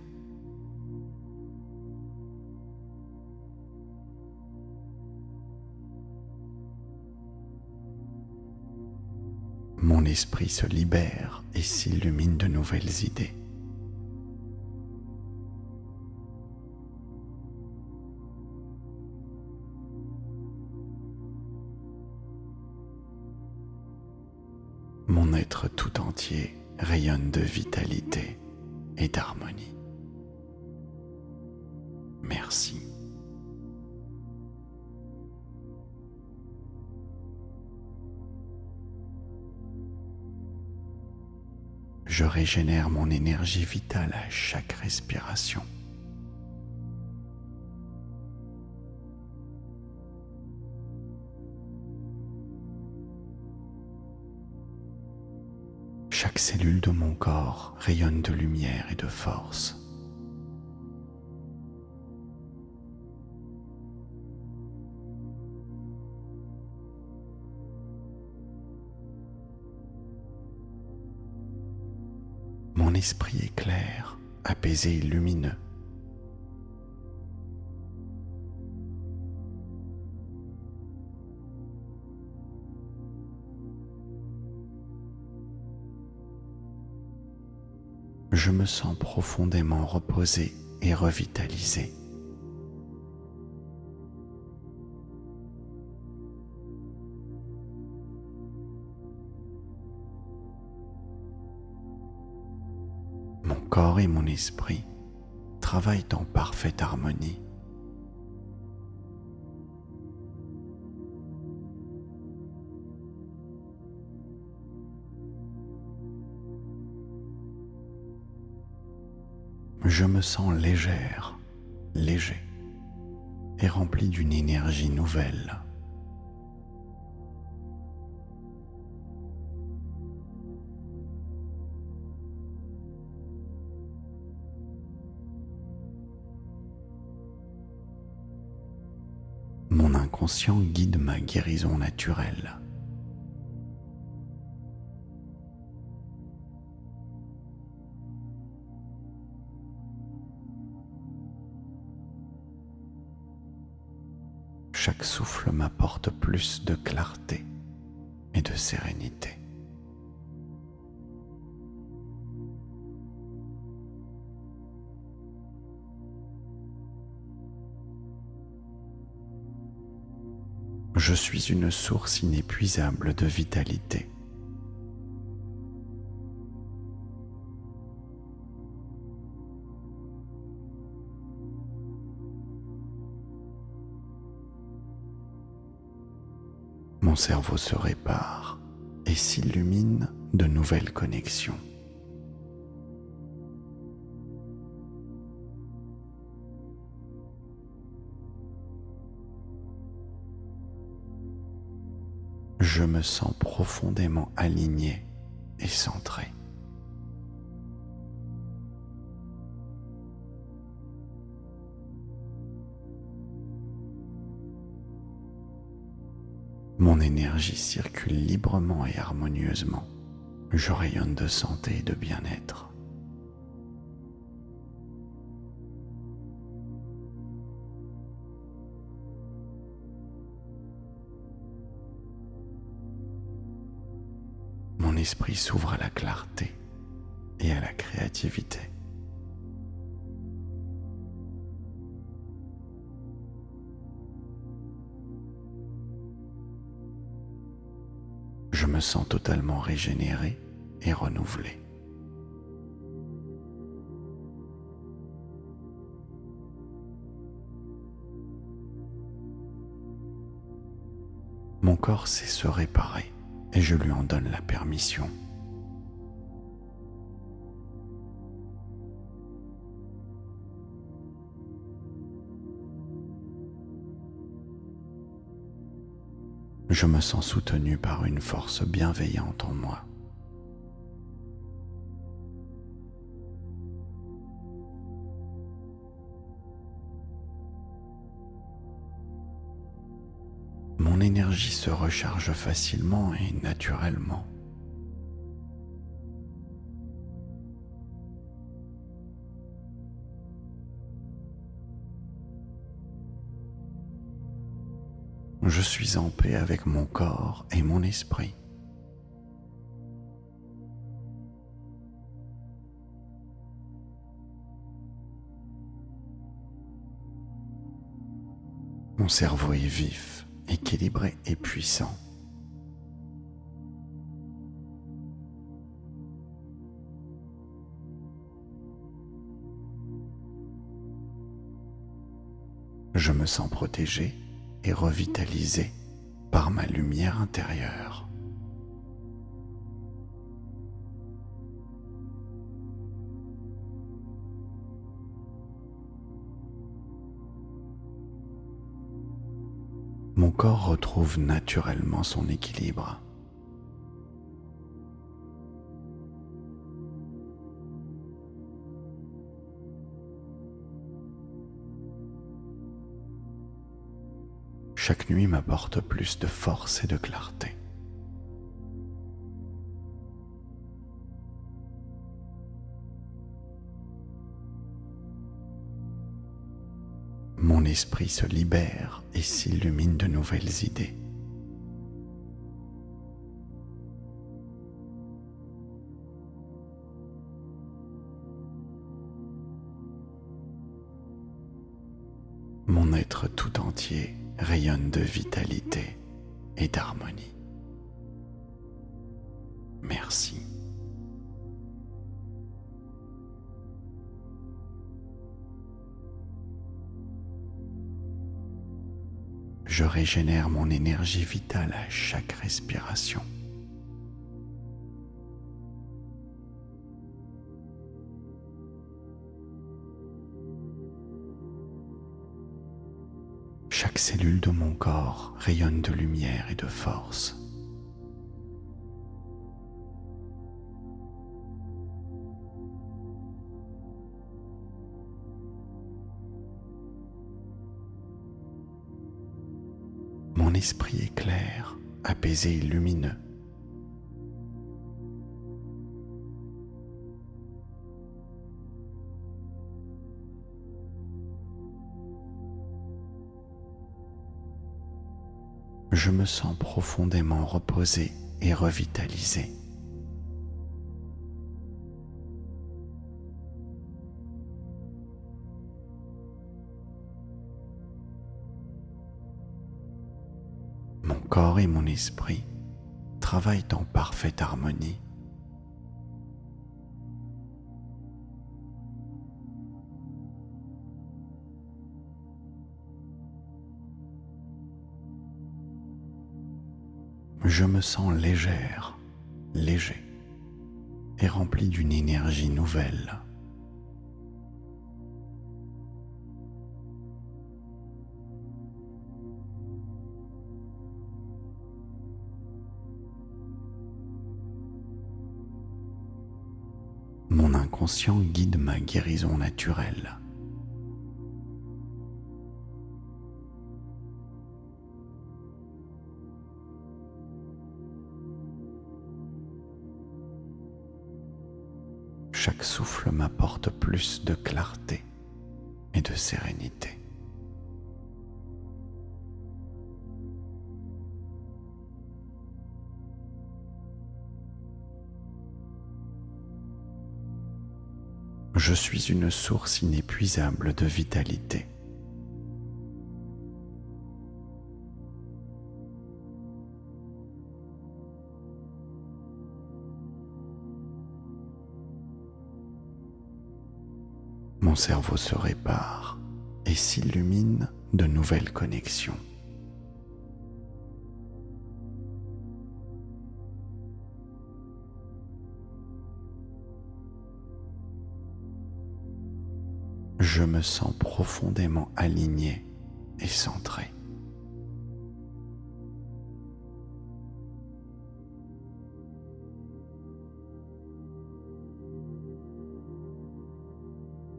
Mon esprit se libère et s'illumine de nouvelles idées. Mon être tout entier rayonne de vitalité et d'harmonie. Merci. Je régénère mon énergie vitale à chaque respiration. Chaque cellule de mon corps rayonne de lumière et de force. Mon esprit est clair, apaisé et lumineux. Je me sens profondément reposé et revitalisé. Mon corps et mon esprit travaillent en parfaite harmonie. Je me sens légère, léger et rempli d'une énergie nouvelle. Mon inconscient guide ma guérison naturelle. Chaque souffle m'apporte plus de clarté et de sérénité. Je suis une source inépuisable de vitalité. Mon cerveau se répare et s'illumine de nouvelles connexions. Je me sens profondément aligné et centré. Mon énergie circule librement et harmonieusement. Je rayonne de santé et de bien-être. Mon esprit s'ouvre à la clarté et à la créativité. Je me sens totalement régénéré et renouvelé. Mon corps sait se réparer et je lui en donne la permission. Je me sens soutenu par une force bienveillante en moi. Mon énergie se recharge facilement et naturellement. Je suis en paix avec mon corps et mon esprit. Mon cerveau est vif, équilibré et puissant. Je me sens protégé et revitalisé par ma lumière intérieure. Mon corps retrouve naturellement son équilibre. Chaque nuit m'apporte plus de force et de clarté. Mon esprit se libère et s'illumine de nouvelles idées. Mon être tout entier rayonne de vitalité et d'harmonie. Merci. Je régénère mon énergie vitale à chaque respiration. Chaque cellule de mon corps rayonne de lumière et de force. Mon esprit est clair, apaisé et lumineux. Je me sens profondément reposé et revitalisé. Mon corps et mon esprit travaillent en parfaite harmonie. Je me sens légère, léger et rempli d'une énergie nouvelle. Mon inconscient guide ma guérison naturelle. Chaque souffle m'apporte plus de clarté et de sérénité. Je suis une source inépuisable de vitalité. Mon cerveau se répare et s'illumine de nouvelles connexions. Je me sens profondément aligné et centré.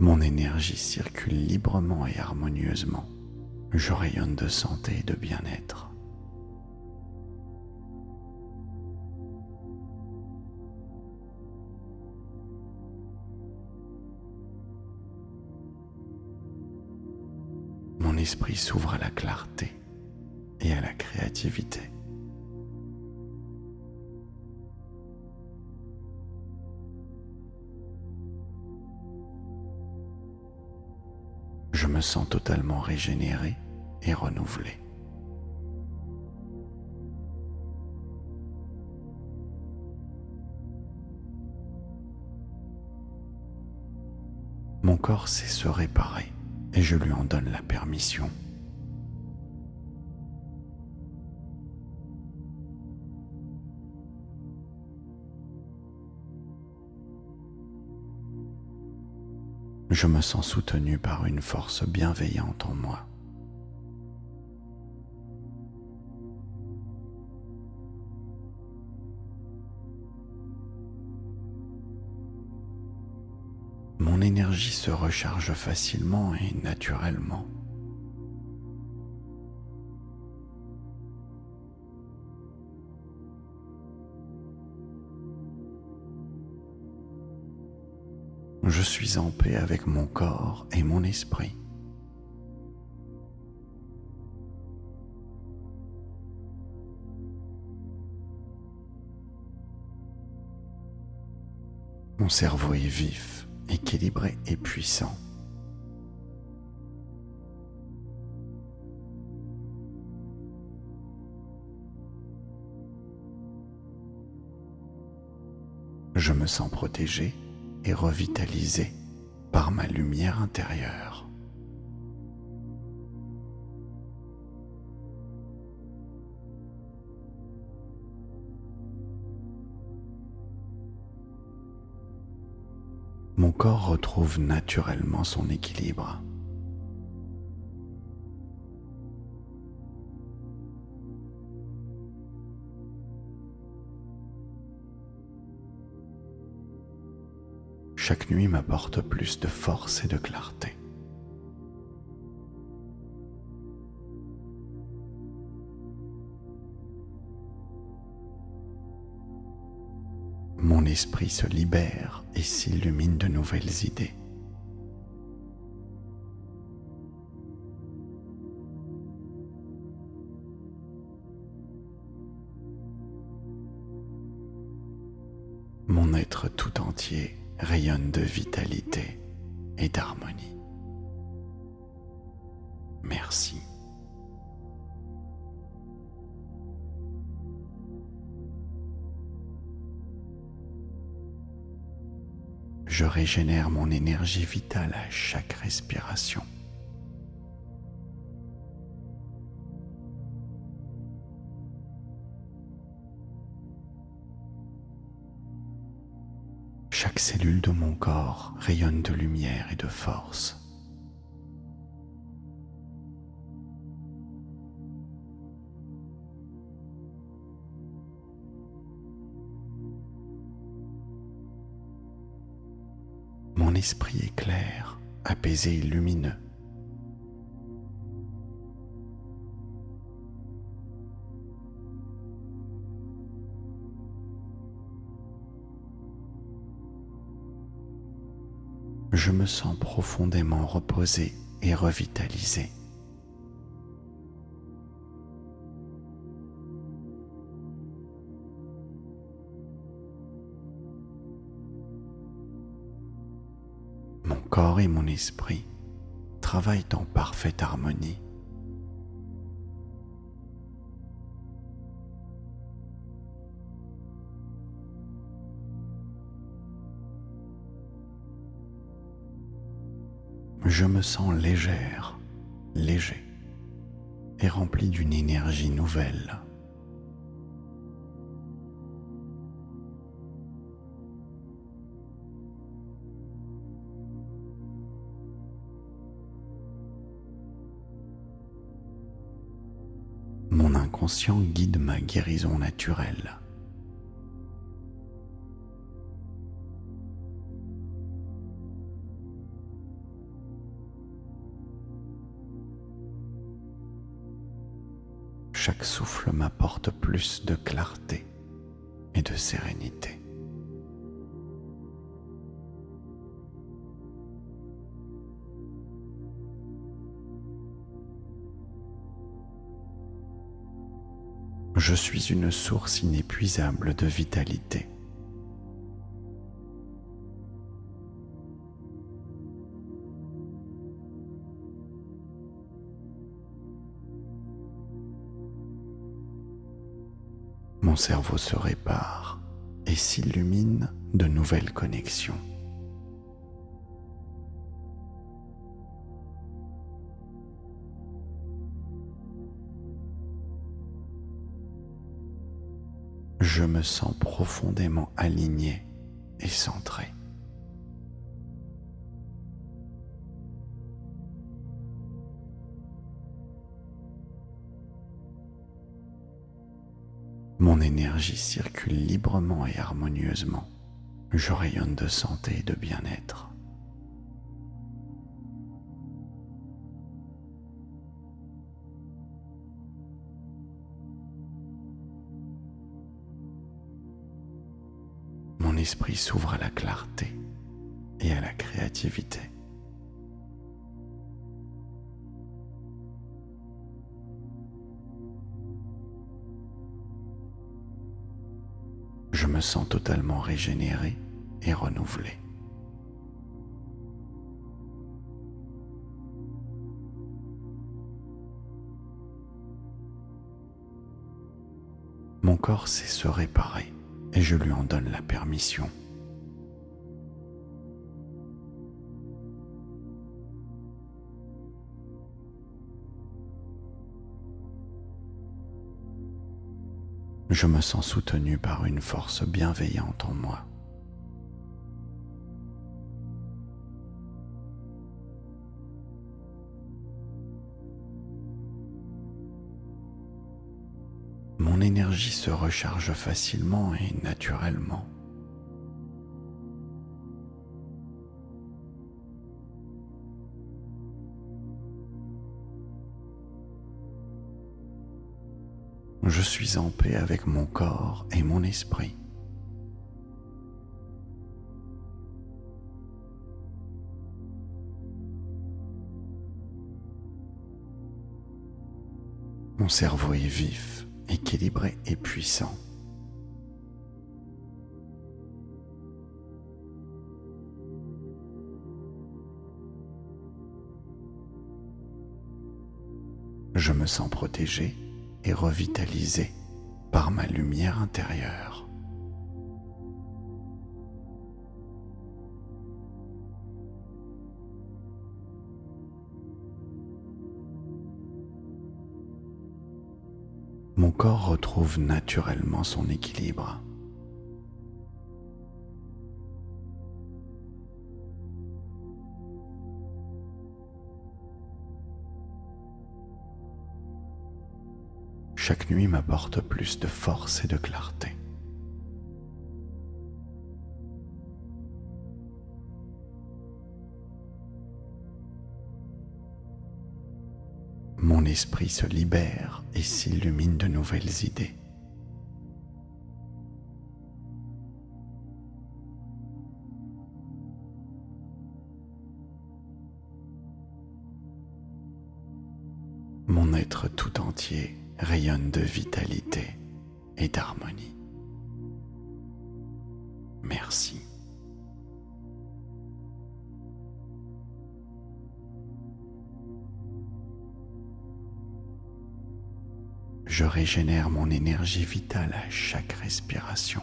Mon énergie circule librement et harmonieusement. Je rayonne de santé et de bien-être. Mon esprit s'ouvre à la clarté et à la créativité. Je me sens totalement régénéré et renouvelé. Mon corps sait se réparer et je lui en donne la permission. Je me sens soutenu par une force bienveillante en moi. Mon énergie se recharge facilement et naturellement. Je suis en paix avec mon corps et mon esprit. Mon cerveau est vif, équilibré et puissant. Je me sens protégé et revitalisé par ma lumière intérieure. Mon corps retrouve naturellement son équilibre. chaque nuit m'apporte plus de force et de clarté. Mon esprit se libère et s'illumine de nouvelles idées. Mon être tout entier rayonne de vitalité et d'harmonie. Merci. Je régénère mon énergie vitale à chaque respiration. Chaque cellule de mon corps rayonne de lumière et de force. Mon esprit est clair, apaisé et lumineux. Je me sens profondément reposé et revitalisé. Mon corps et mon esprit travaillent en parfaite harmonie. Je me sens légère, léger et rempli d'une énergie nouvelle. Mon inconscient guide ma guérison naturelle. Chaque souffle m'apporte plus de clarté et de sérénité. Je suis une source inépuisable de vitalité. Mon cerveau se répare et s'illumine de nouvelles connexions. Je me sens profondément aligné et centré. Mon énergie circule librement et harmonieusement. Je rayonne de santé et de bien-être. Mon esprit s'ouvre à la clarté et à la créativité. Je me sens totalement régénéré et renouvelé. Mon corps sait se réparer et je lui en donne la permission. Je me sens soutenu par une force bienveillante en moi. Mon énergie se recharge facilement et naturellement. Je suis en paix avec mon corps et mon esprit. Mon cerveau est vif, équilibré et puissant. Je me sens protégé et revitalisé par ma lumière intérieure. Mon corps retrouve naturellement son équilibre. Chaque nuit m'apporte plus de force et de clarté. Mon esprit se libère et s'illumine de nouvelles idées. Mon être tout entier rayonne de vitalité et d'harmonie. Merci. Je régénère mon énergie vitale à chaque respiration.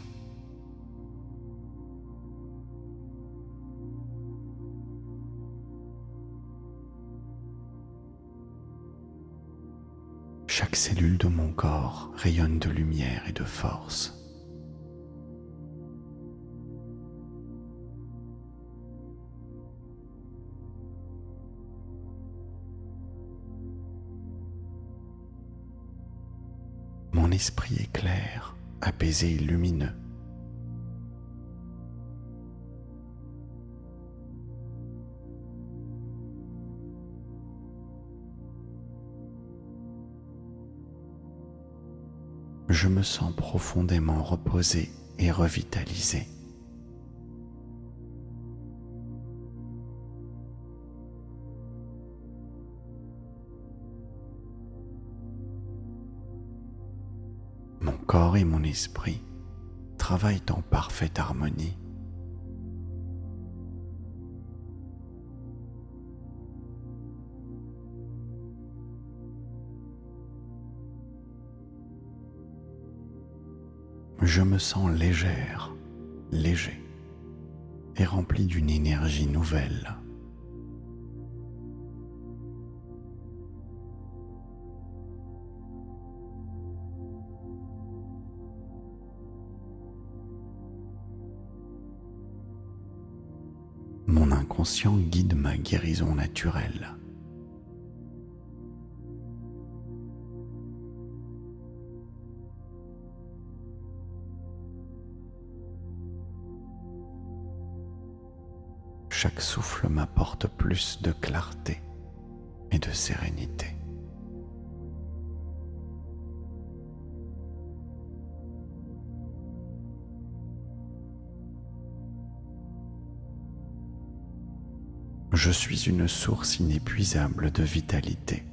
Chaque cellule de mon corps rayonne de lumière et de force. Mon esprit est clair, apaisé et lumineux. Je me sens profondément reposé et revitalisé. Mon corps et mon esprit travaillent en parfaite harmonie. Je me sens légère, léger et rempli d'une énergie nouvelle. Mon inconscient guide ma guérison naturelle. Chaque souffle m'apporte plus de clarté et de sérénité. Je suis une source inépuisable de vitalité.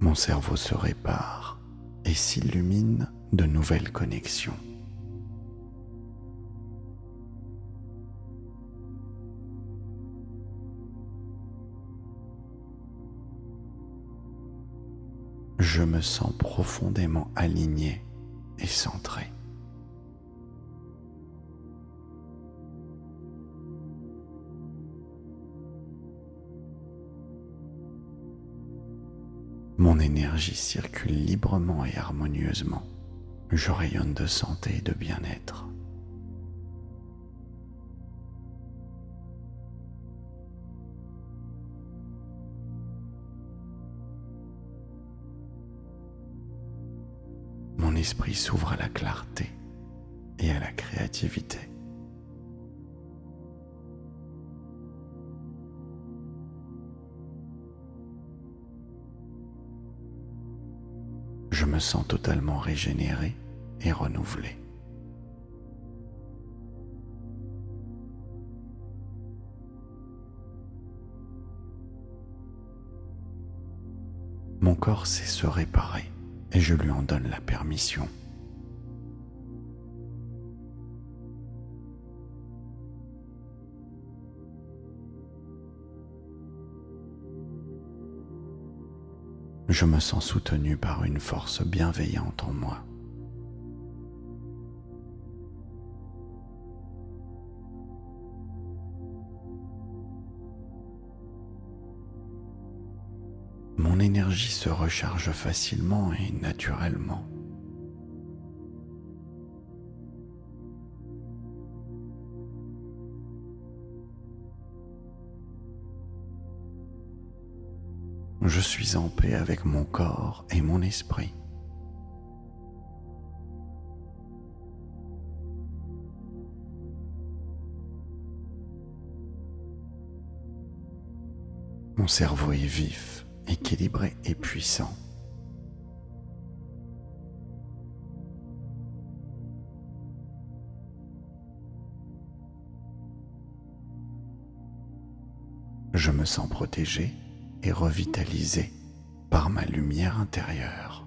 Mon cerveau se répare et s'illumine de nouvelles connexions. Je me sens profondément aligné et centré. Mon énergie circule librement et harmonieusement. Je rayonne de santé et de bien-être. Mon esprit s'ouvre à la clarté et à la créativité. Je me sens totalement régénéré et renouvelé. Mon corps sait se réparer et je lui en donne la permission. Je me sens soutenu par une force bienveillante en moi. Mon énergie se recharge facilement et naturellement. Je suis en paix avec mon corps et mon esprit. Mon cerveau est vif, équilibré et puissant. Je me sens protégé et revitalisé par ma lumière intérieure.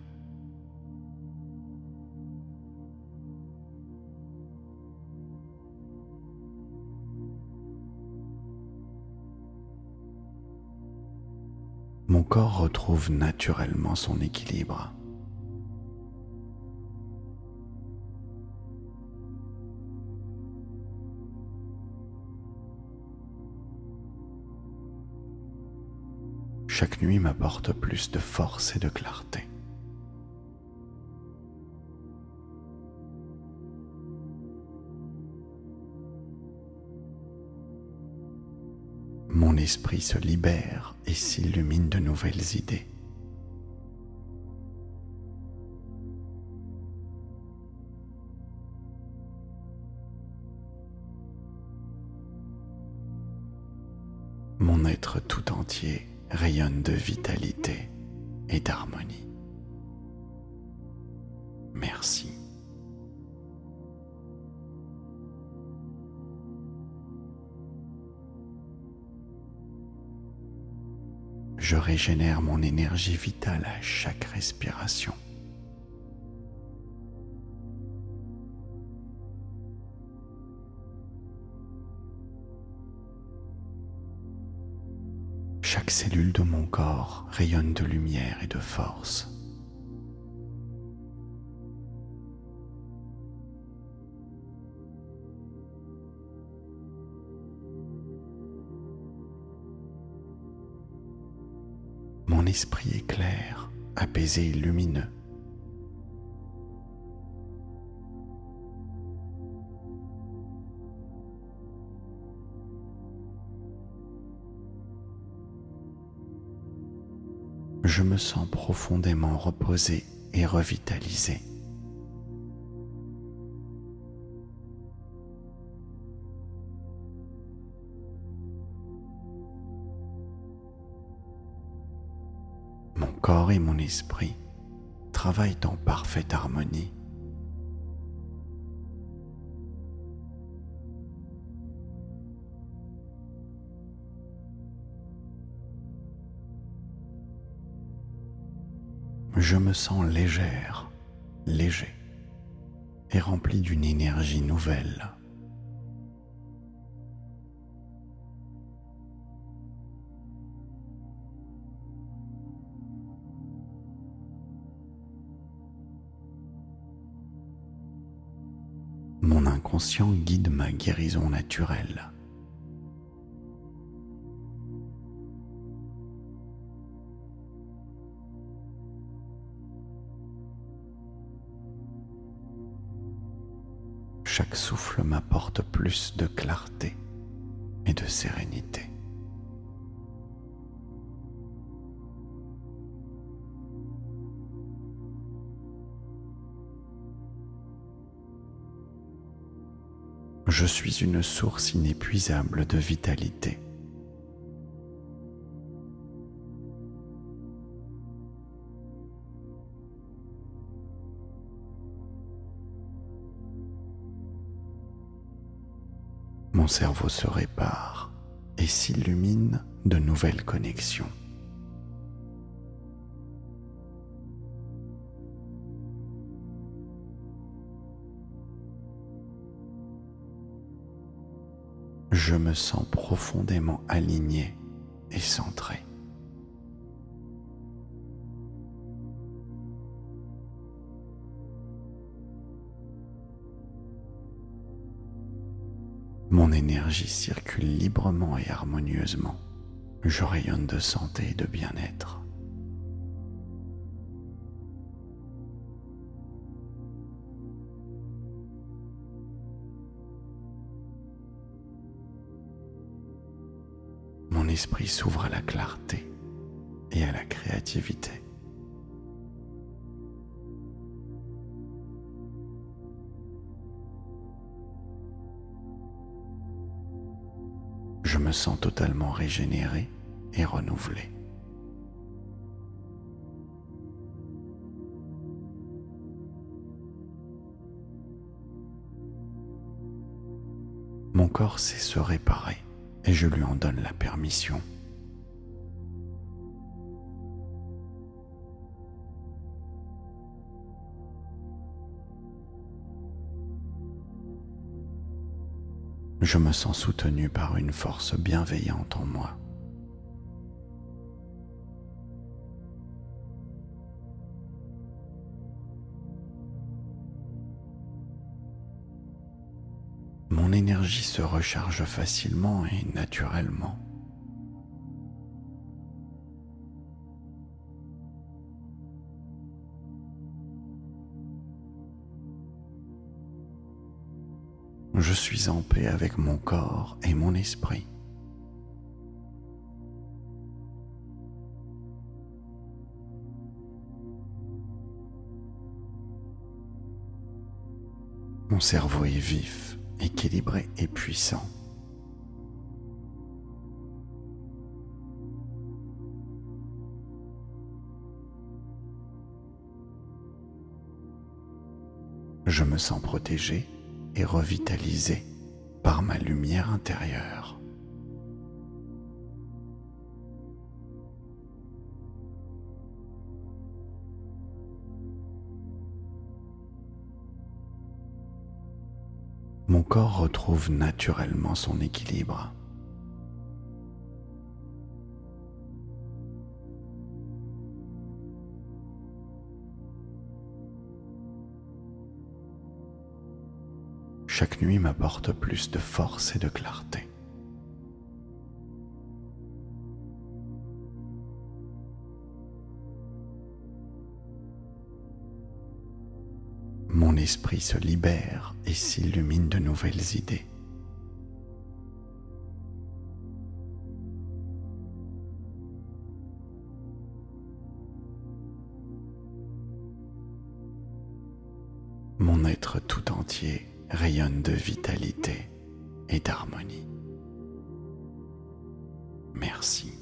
Mon corps retrouve naturellement son équilibre. Chaque nuit m'apporte plus de force et de clarté. Mon esprit se libère et s'illumine de nouvelles idées. Mon être tout entier rayonne de vitalité et d'harmonie. Merci. Je régénère mon énergie vitale à chaque respiration. Chaque cellule de mon corps rayonne de lumière et de force. Mon esprit est clair, apaisé et lumineux. Je me sens profondément reposé et revitalisé. Mon corps et mon esprit travaillent en parfaite harmonie. Je me sens légère, léger et rempli d'une énergie nouvelle. Mon inconscient guide ma guérison naturelle. Chaque souffle m'apporte plus de clarté et de sérénité. Je suis une source inépuisable de vitalité. Mon cerveau se répare et s'illumine de nouvelles connexions. Je me sens profondément aligné et centré. Mon énergie circule librement et harmonieusement. Je rayonne de santé et de bien-être. Mon esprit s'ouvre à la clarté et à la créativité. Je me sens totalement régénéré et renouvelé. Mon corps sait se réparer et je lui en donne la permission. Je me sens soutenu par une force bienveillante en moi. Mon énergie se recharge facilement et naturellement. Je suis en paix avec mon corps et mon esprit. Mon cerveau est vif, équilibré et puissant. Je me sens protégé et revitalisé par ma lumière intérieure. Mon corps retrouve naturellement son équilibre. Chaque nuit m'apporte plus de force et de clarté. Mon esprit se libère et s'illumine de nouvelles idées. Mon être tout entier rayonne de vitalité et d'harmonie. Merci.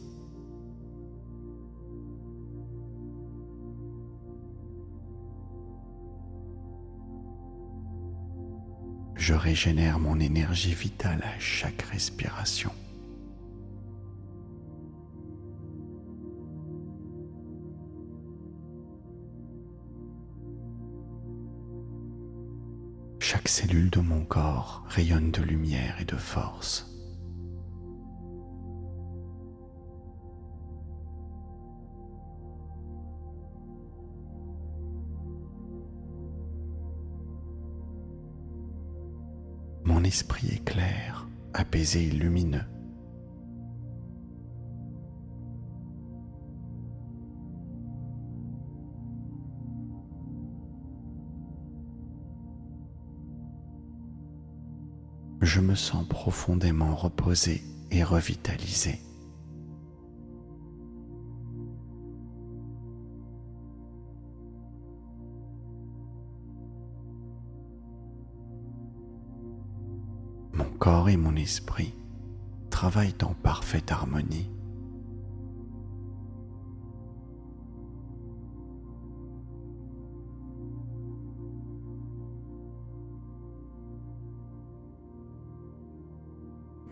Je régénère mon énergie vitale à chaque respiration. Chaque cellule de mon corps rayonne de lumière et de force. Mon esprit est clair, apaisé et lumineux. Je me sens profondément reposé et revitalisé. corps et mon esprit travaillent en parfaite harmonie.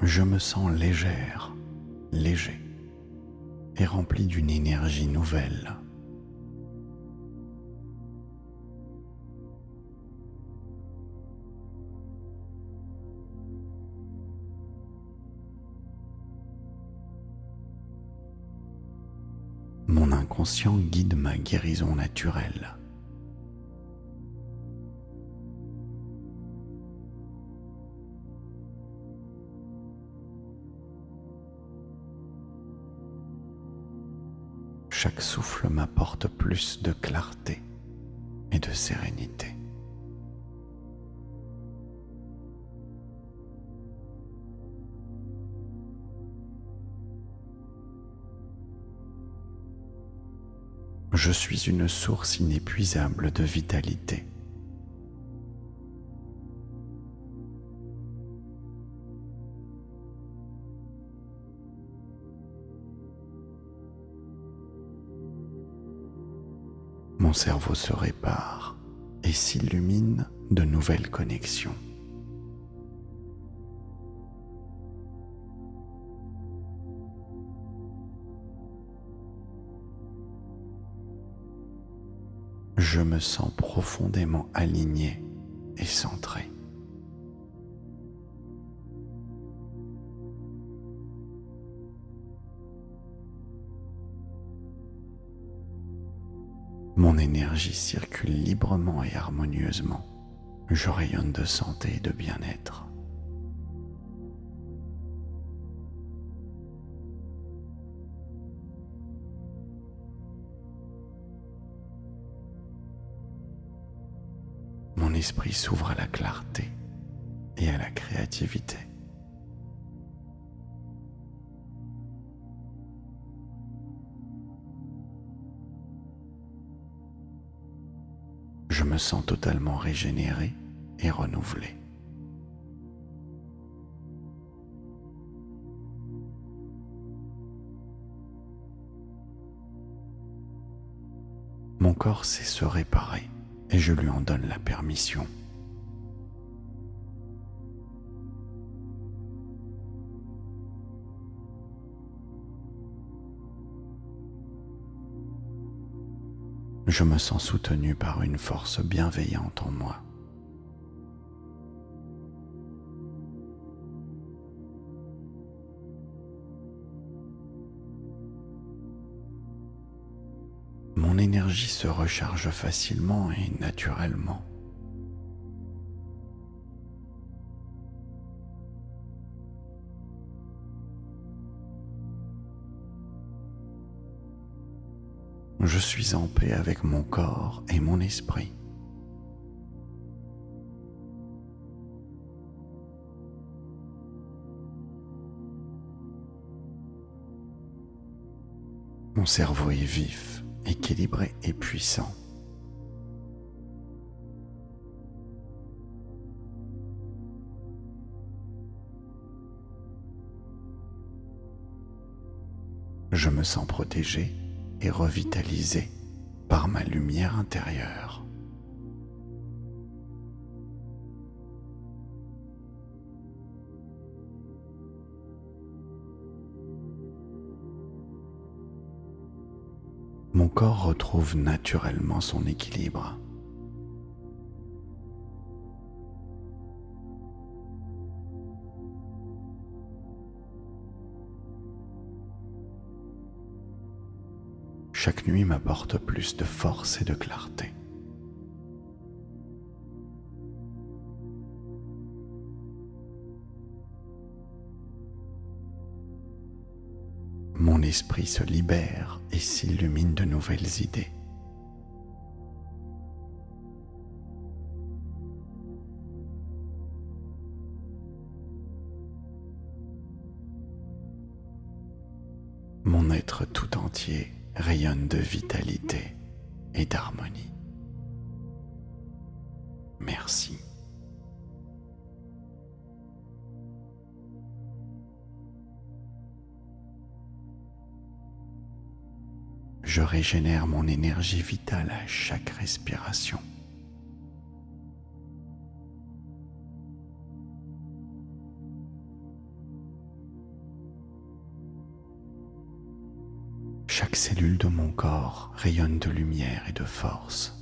Je me sens légère, léger et rempli d'une énergie nouvelle. Mon inconscient guide ma guérison naturelle. Chaque souffle m'apporte plus de clarté et de sérénité. Je suis une source inépuisable de vitalité. Mon cerveau se répare et s'illumine de nouvelles connexions. Je me sens profondément aligné et centré. Mon énergie circule librement et harmonieusement. Je rayonne de santé et de bien-être. Mon esprit s'ouvre à la clarté et à la créativité. Je me sens totalement régénéré et renouvelé. Mon corps sait se réparer et je lui en donne la permission. Je me sens soutenu par une force bienveillante en moi. Mon énergie se recharge facilement et naturellement. Je suis en paix avec mon corps et mon esprit. Mon cerveau est vif, équilibré et puissant. Je me sens protégé et revitalisé par ma lumière intérieure. Mon corps retrouve naturellement son équilibre. Chaque nuit m'apporte plus de force et de clarté. Mon esprit se libère et s'illumine de nouvelles idées. Mon être tout entier rayonne de vitalité et d'harmonie. Merci. je régénère mon énergie vitale à chaque respiration. Chaque cellule de mon corps rayonne de lumière et de force.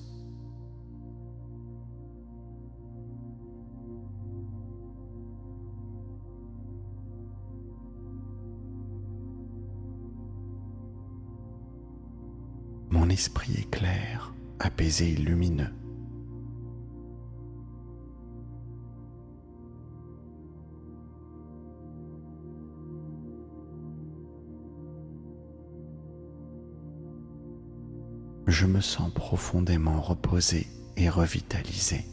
Mon esprit est clair, apaisé et lumineux. Je me sens profondément reposé et revitalisé.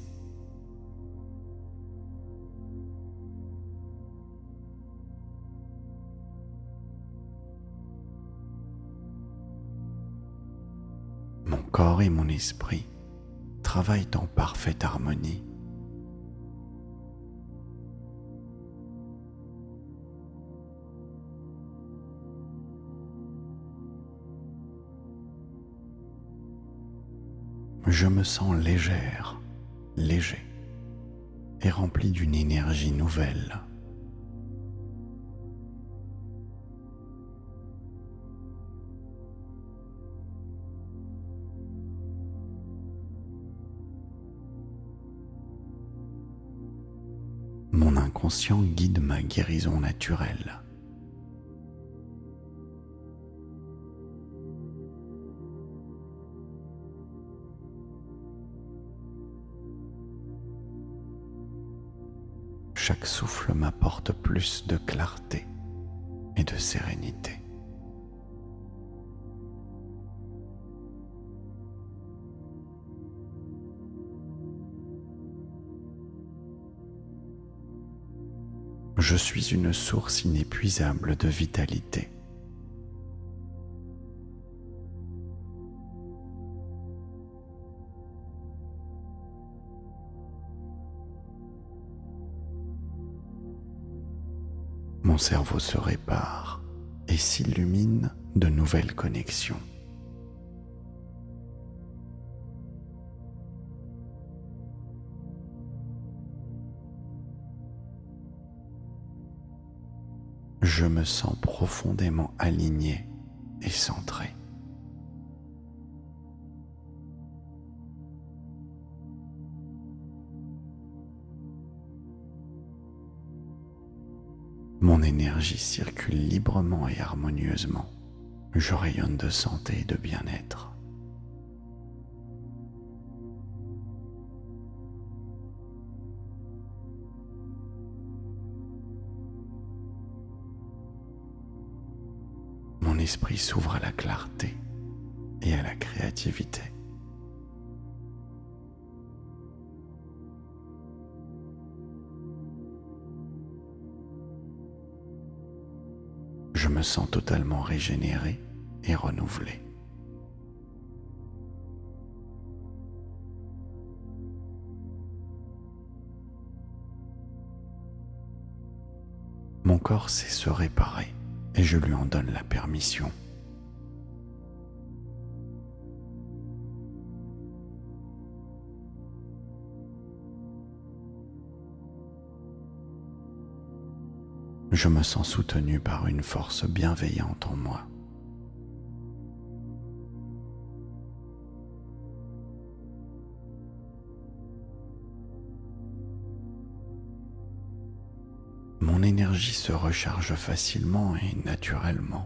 Mon corps et mon esprit travaillent en parfaite harmonie. Je me sens légère, léger et rempli d'une énergie nouvelle. Mon inconscient guide ma guérison naturelle. Chaque souffle m'apporte plus de clarté et de sérénité. Je suis une source inépuisable de vitalité. Mon cerveau se répare et s'illumine de nouvelles connexions. Je me sens profondément aligné et centré. Mon énergie circule librement et harmonieusement. Je rayonne de santé et de bien-être. Mon esprit s'ouvre à la clarté et à la créativité. Je me sens totalement régénéré et renouvelé. Mon corps sait se réparer et je lui en donne la permission. Je me sens soutenu par une force bienveillante en moi. Mon énergie se recharge facilement et naturellement.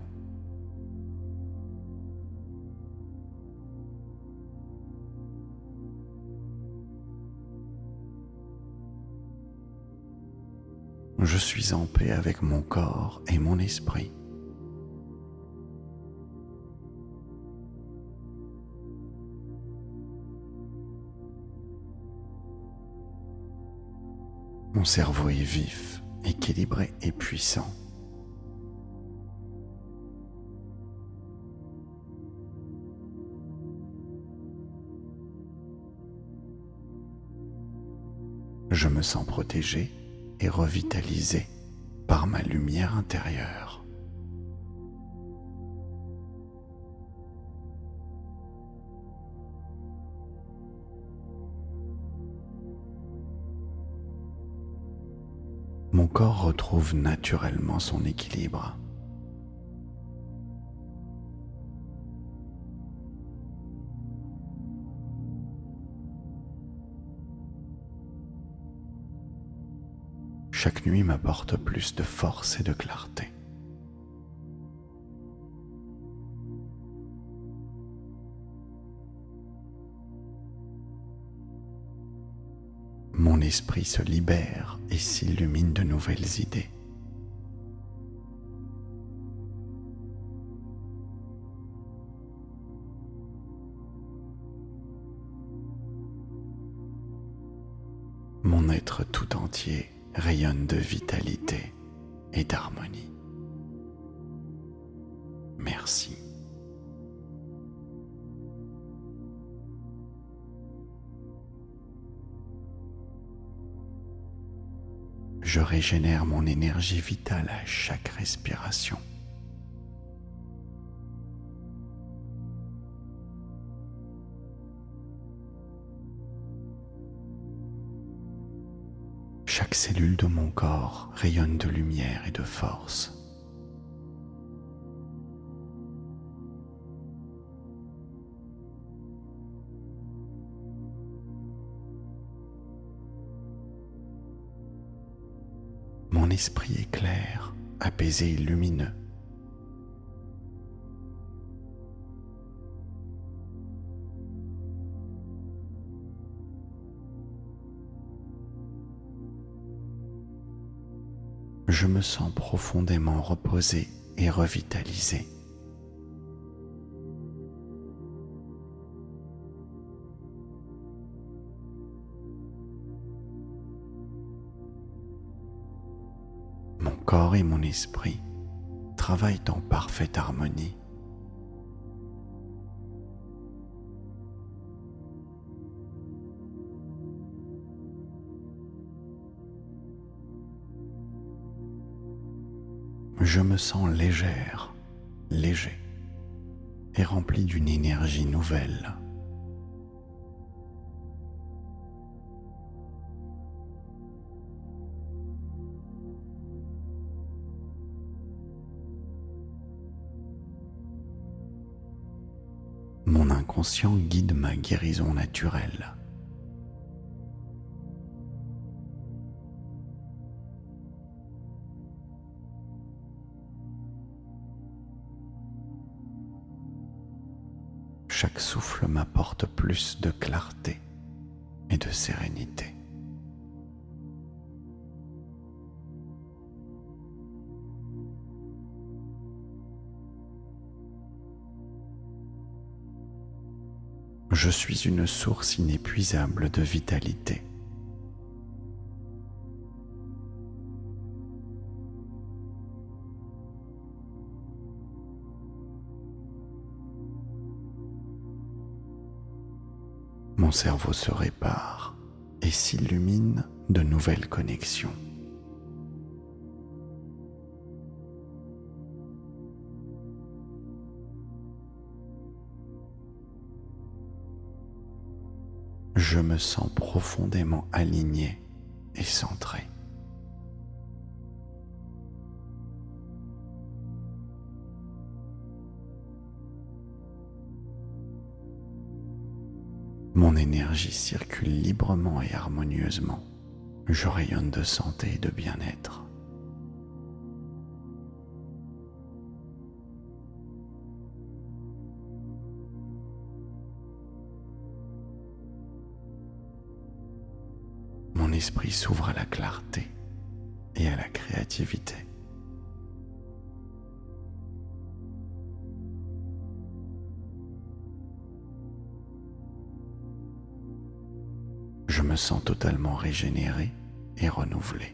Je suis en paix avec mon corps et mon esprit. Mon cerveau est vif, équilibré et puissant. Je me sens protégé et revitalisé par ma lumière intérieure. mon corps retrouve naturellement son équilibre. Chaque nuit m'apporte plus de force et de clarté. Mon esprit se libère et s'illumine de nouvelles idées. Mon être tout entier rayonne de vitalité et d'harmonie. Merci. Je régénère mon énergie vitale à chaque respiration. Chaque cellule de mon corps rayonne de lumière et de force. Mon esprit est clair, apaisé et lumineux. Je me sens profondément reposé et revitalisé. Mon corps et mon esprit travaillent en parfaite harmonie. Je me sens légère, léger et rempli d'une énergie nouvelle. Mon inconscient guide ma guérison naturelle. Chaque souffle m'apporte plus de clarté et de sérénité. Je suis une source inépuisable de vitalité. Mon cerveau se répare et s'illumine de nouvelles connexions. Je me sens profondément aligné et centré. Mon énergie circule librement et harmonieusement. Je rayonne de santé et de bien-être. Mon esprit s'ouvre à la clarté et à la créativité. Je me sens totalement régénéré et renouvelé.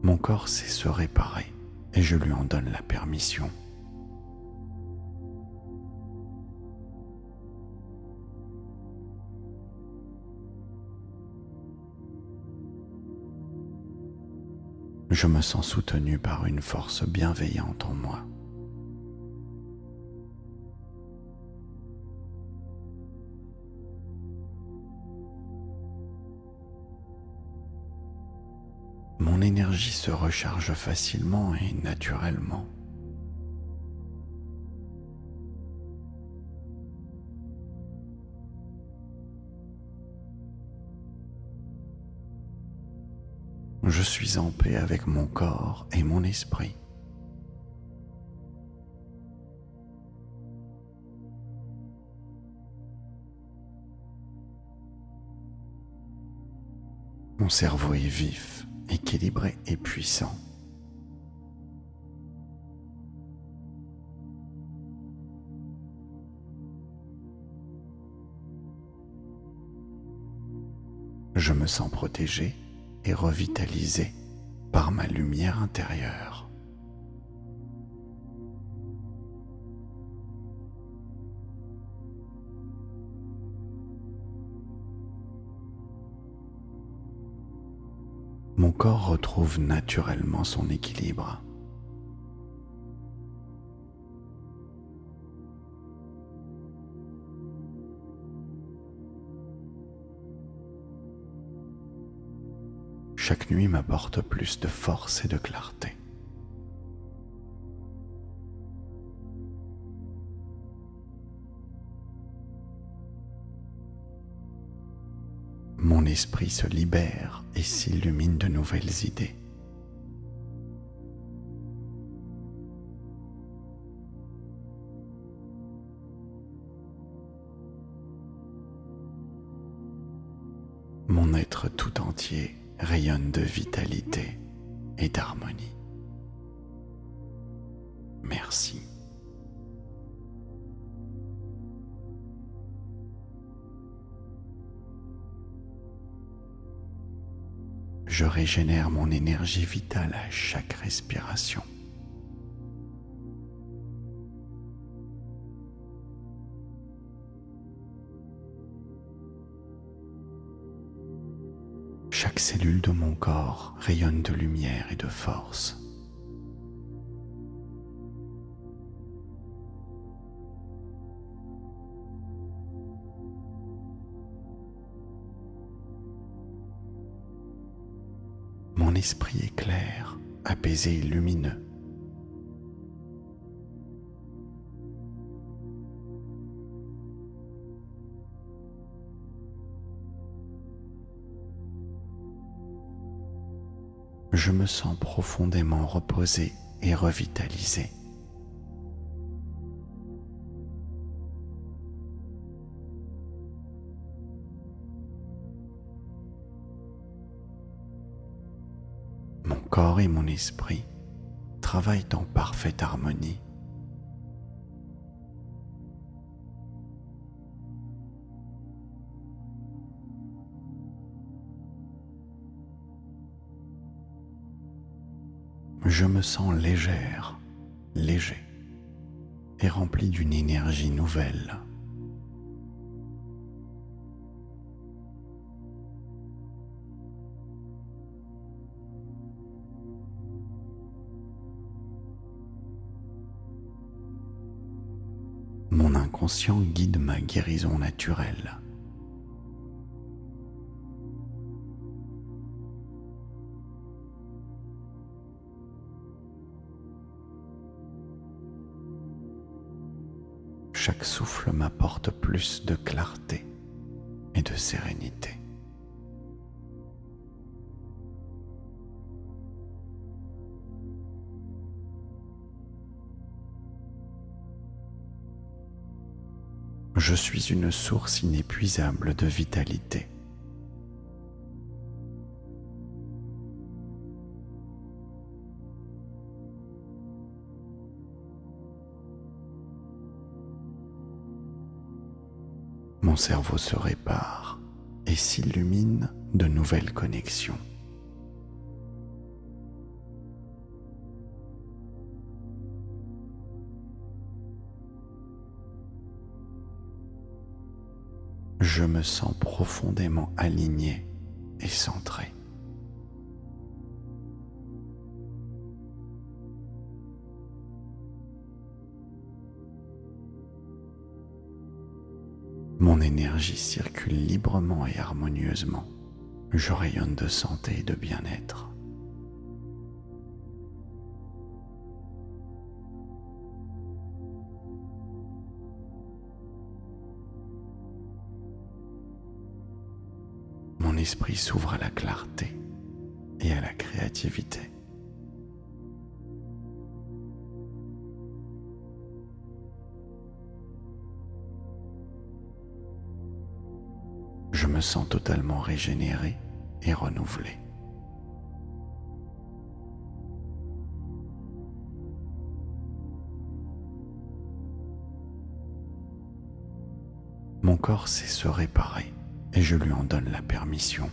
Mon corps sait se réparer et je lui en donne la permission. Je me sens soutenu par une force bienveillante en moi. Mon énergie se recharge facilement et naturellement. Je suis en paix avec mon corps et mon esprit. Mon cerveau est vif, équilibré et puissant. Je me sens protégé et revitalisé par ma lumière intérieure. Mon corps retrouve naturellement son équilibre. Chaque nuit m'apporte plus de force et de clarté. Mon esprit se libère et s'illumine de nouvelles idées. Mon être tout entier rayonne de vitalité et d'harmonie. Merci. Je régénère mon énergie vitale à chaque respiration. Chaque cellule de mon corps rayonne de lumière et de force. Mon esprit est clair, apaisé et lumineux. Je me sens profondément reposé et revitalisé. Mon corps et mon esprit travaillent en parfaite harmonie. Je me sens légère, léger et rempli d'une énergie nouvelle. Mon inconscient guide ma guérison naturelle. Chaque souffle m'apporte plus de clarté et de sérénité. Je suis une source inépuisable de vitalité. Mon cerveau se répare et s'illumine de nouvelles connexions. Je me sens profondément aligné et centré. Mon énergie circule librement et harmonieusement. Je rayonne de santé et de bien-être. esprit s'ouvre à la clarté et à la créativité. Je me sens totalement régénéré et renouvelé. Mon corps sait se réparer et je lui en donne la permission.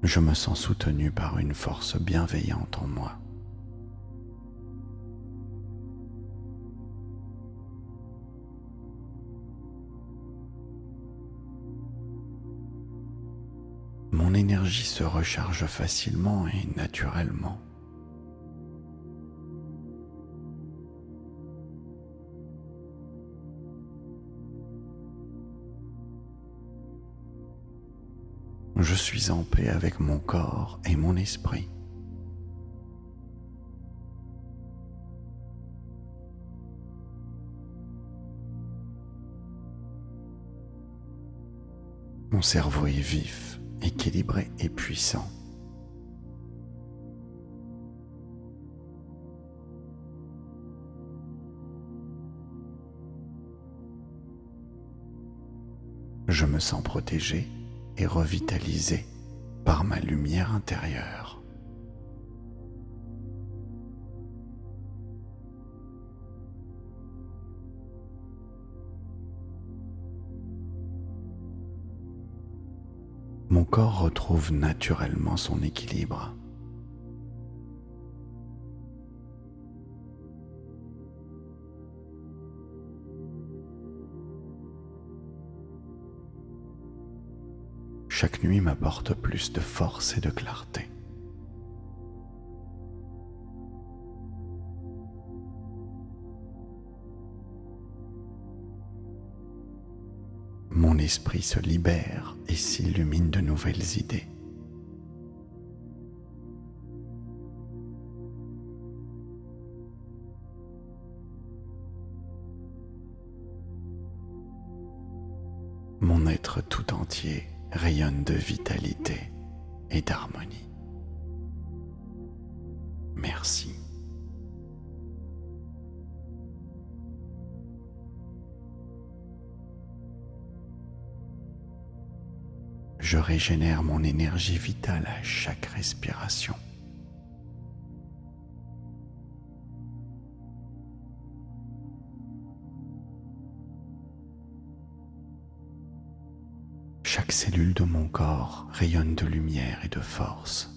Je me sens soutenu par une force bienveillante en moi. Mon énergie se recharge facilement et naturellement. Je suis en paix avec mon corps et mon esprit. Mon cerveau est vif, équilibré et puissant. Je me sens protégé et revitalisé par ma lumière intérieure. Mon corps retrouve naturellement son équilibre. Chaque nuit m'apporte plus de force et de clarté. Mon esprit se libère et s'illumine de nouvelles idées. Mon être tout entier rayonne de vitalité et d'harmonie. Merci. Je régénère mon énergie vitale à chaque respiration. Chaque cellule de mon corps rayonne de lumière et de force.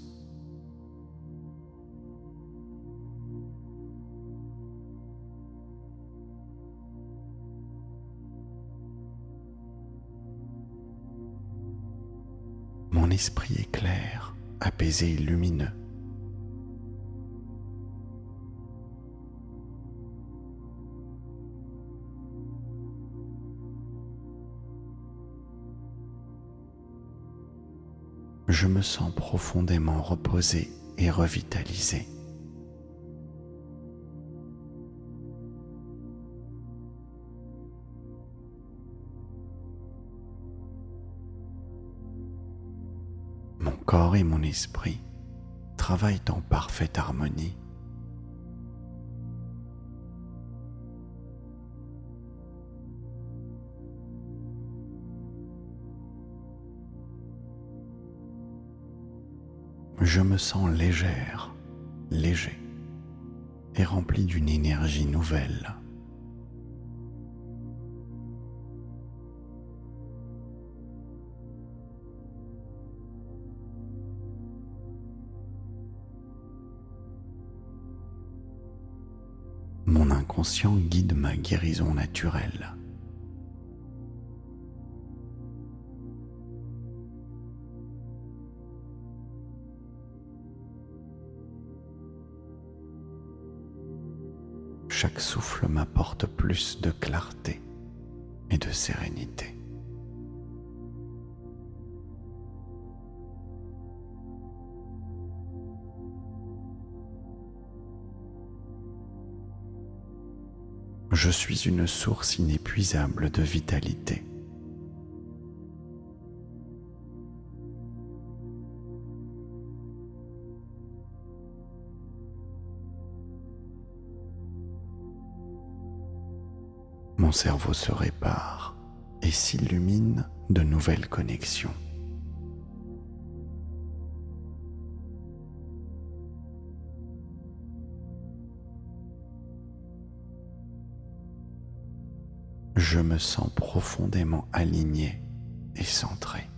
Mon esprit est clair, apaisé et lumineux. Je me sens profondément reposé et revitalisé. Mon corps et mon esprit travaillent en parfaite harmonie. Je me sens légère, léger et rempli d'une énergie nouvelle. Mon inconscient guide ma guérison naturelle. Chaque souffle m'apporte plus de clarté et de sérénité. Je suis une source inépuisable de vitalité. Mon cerveau se répare et s'illumine de nouvelles connexions. Je me sens profondément aligné et centré.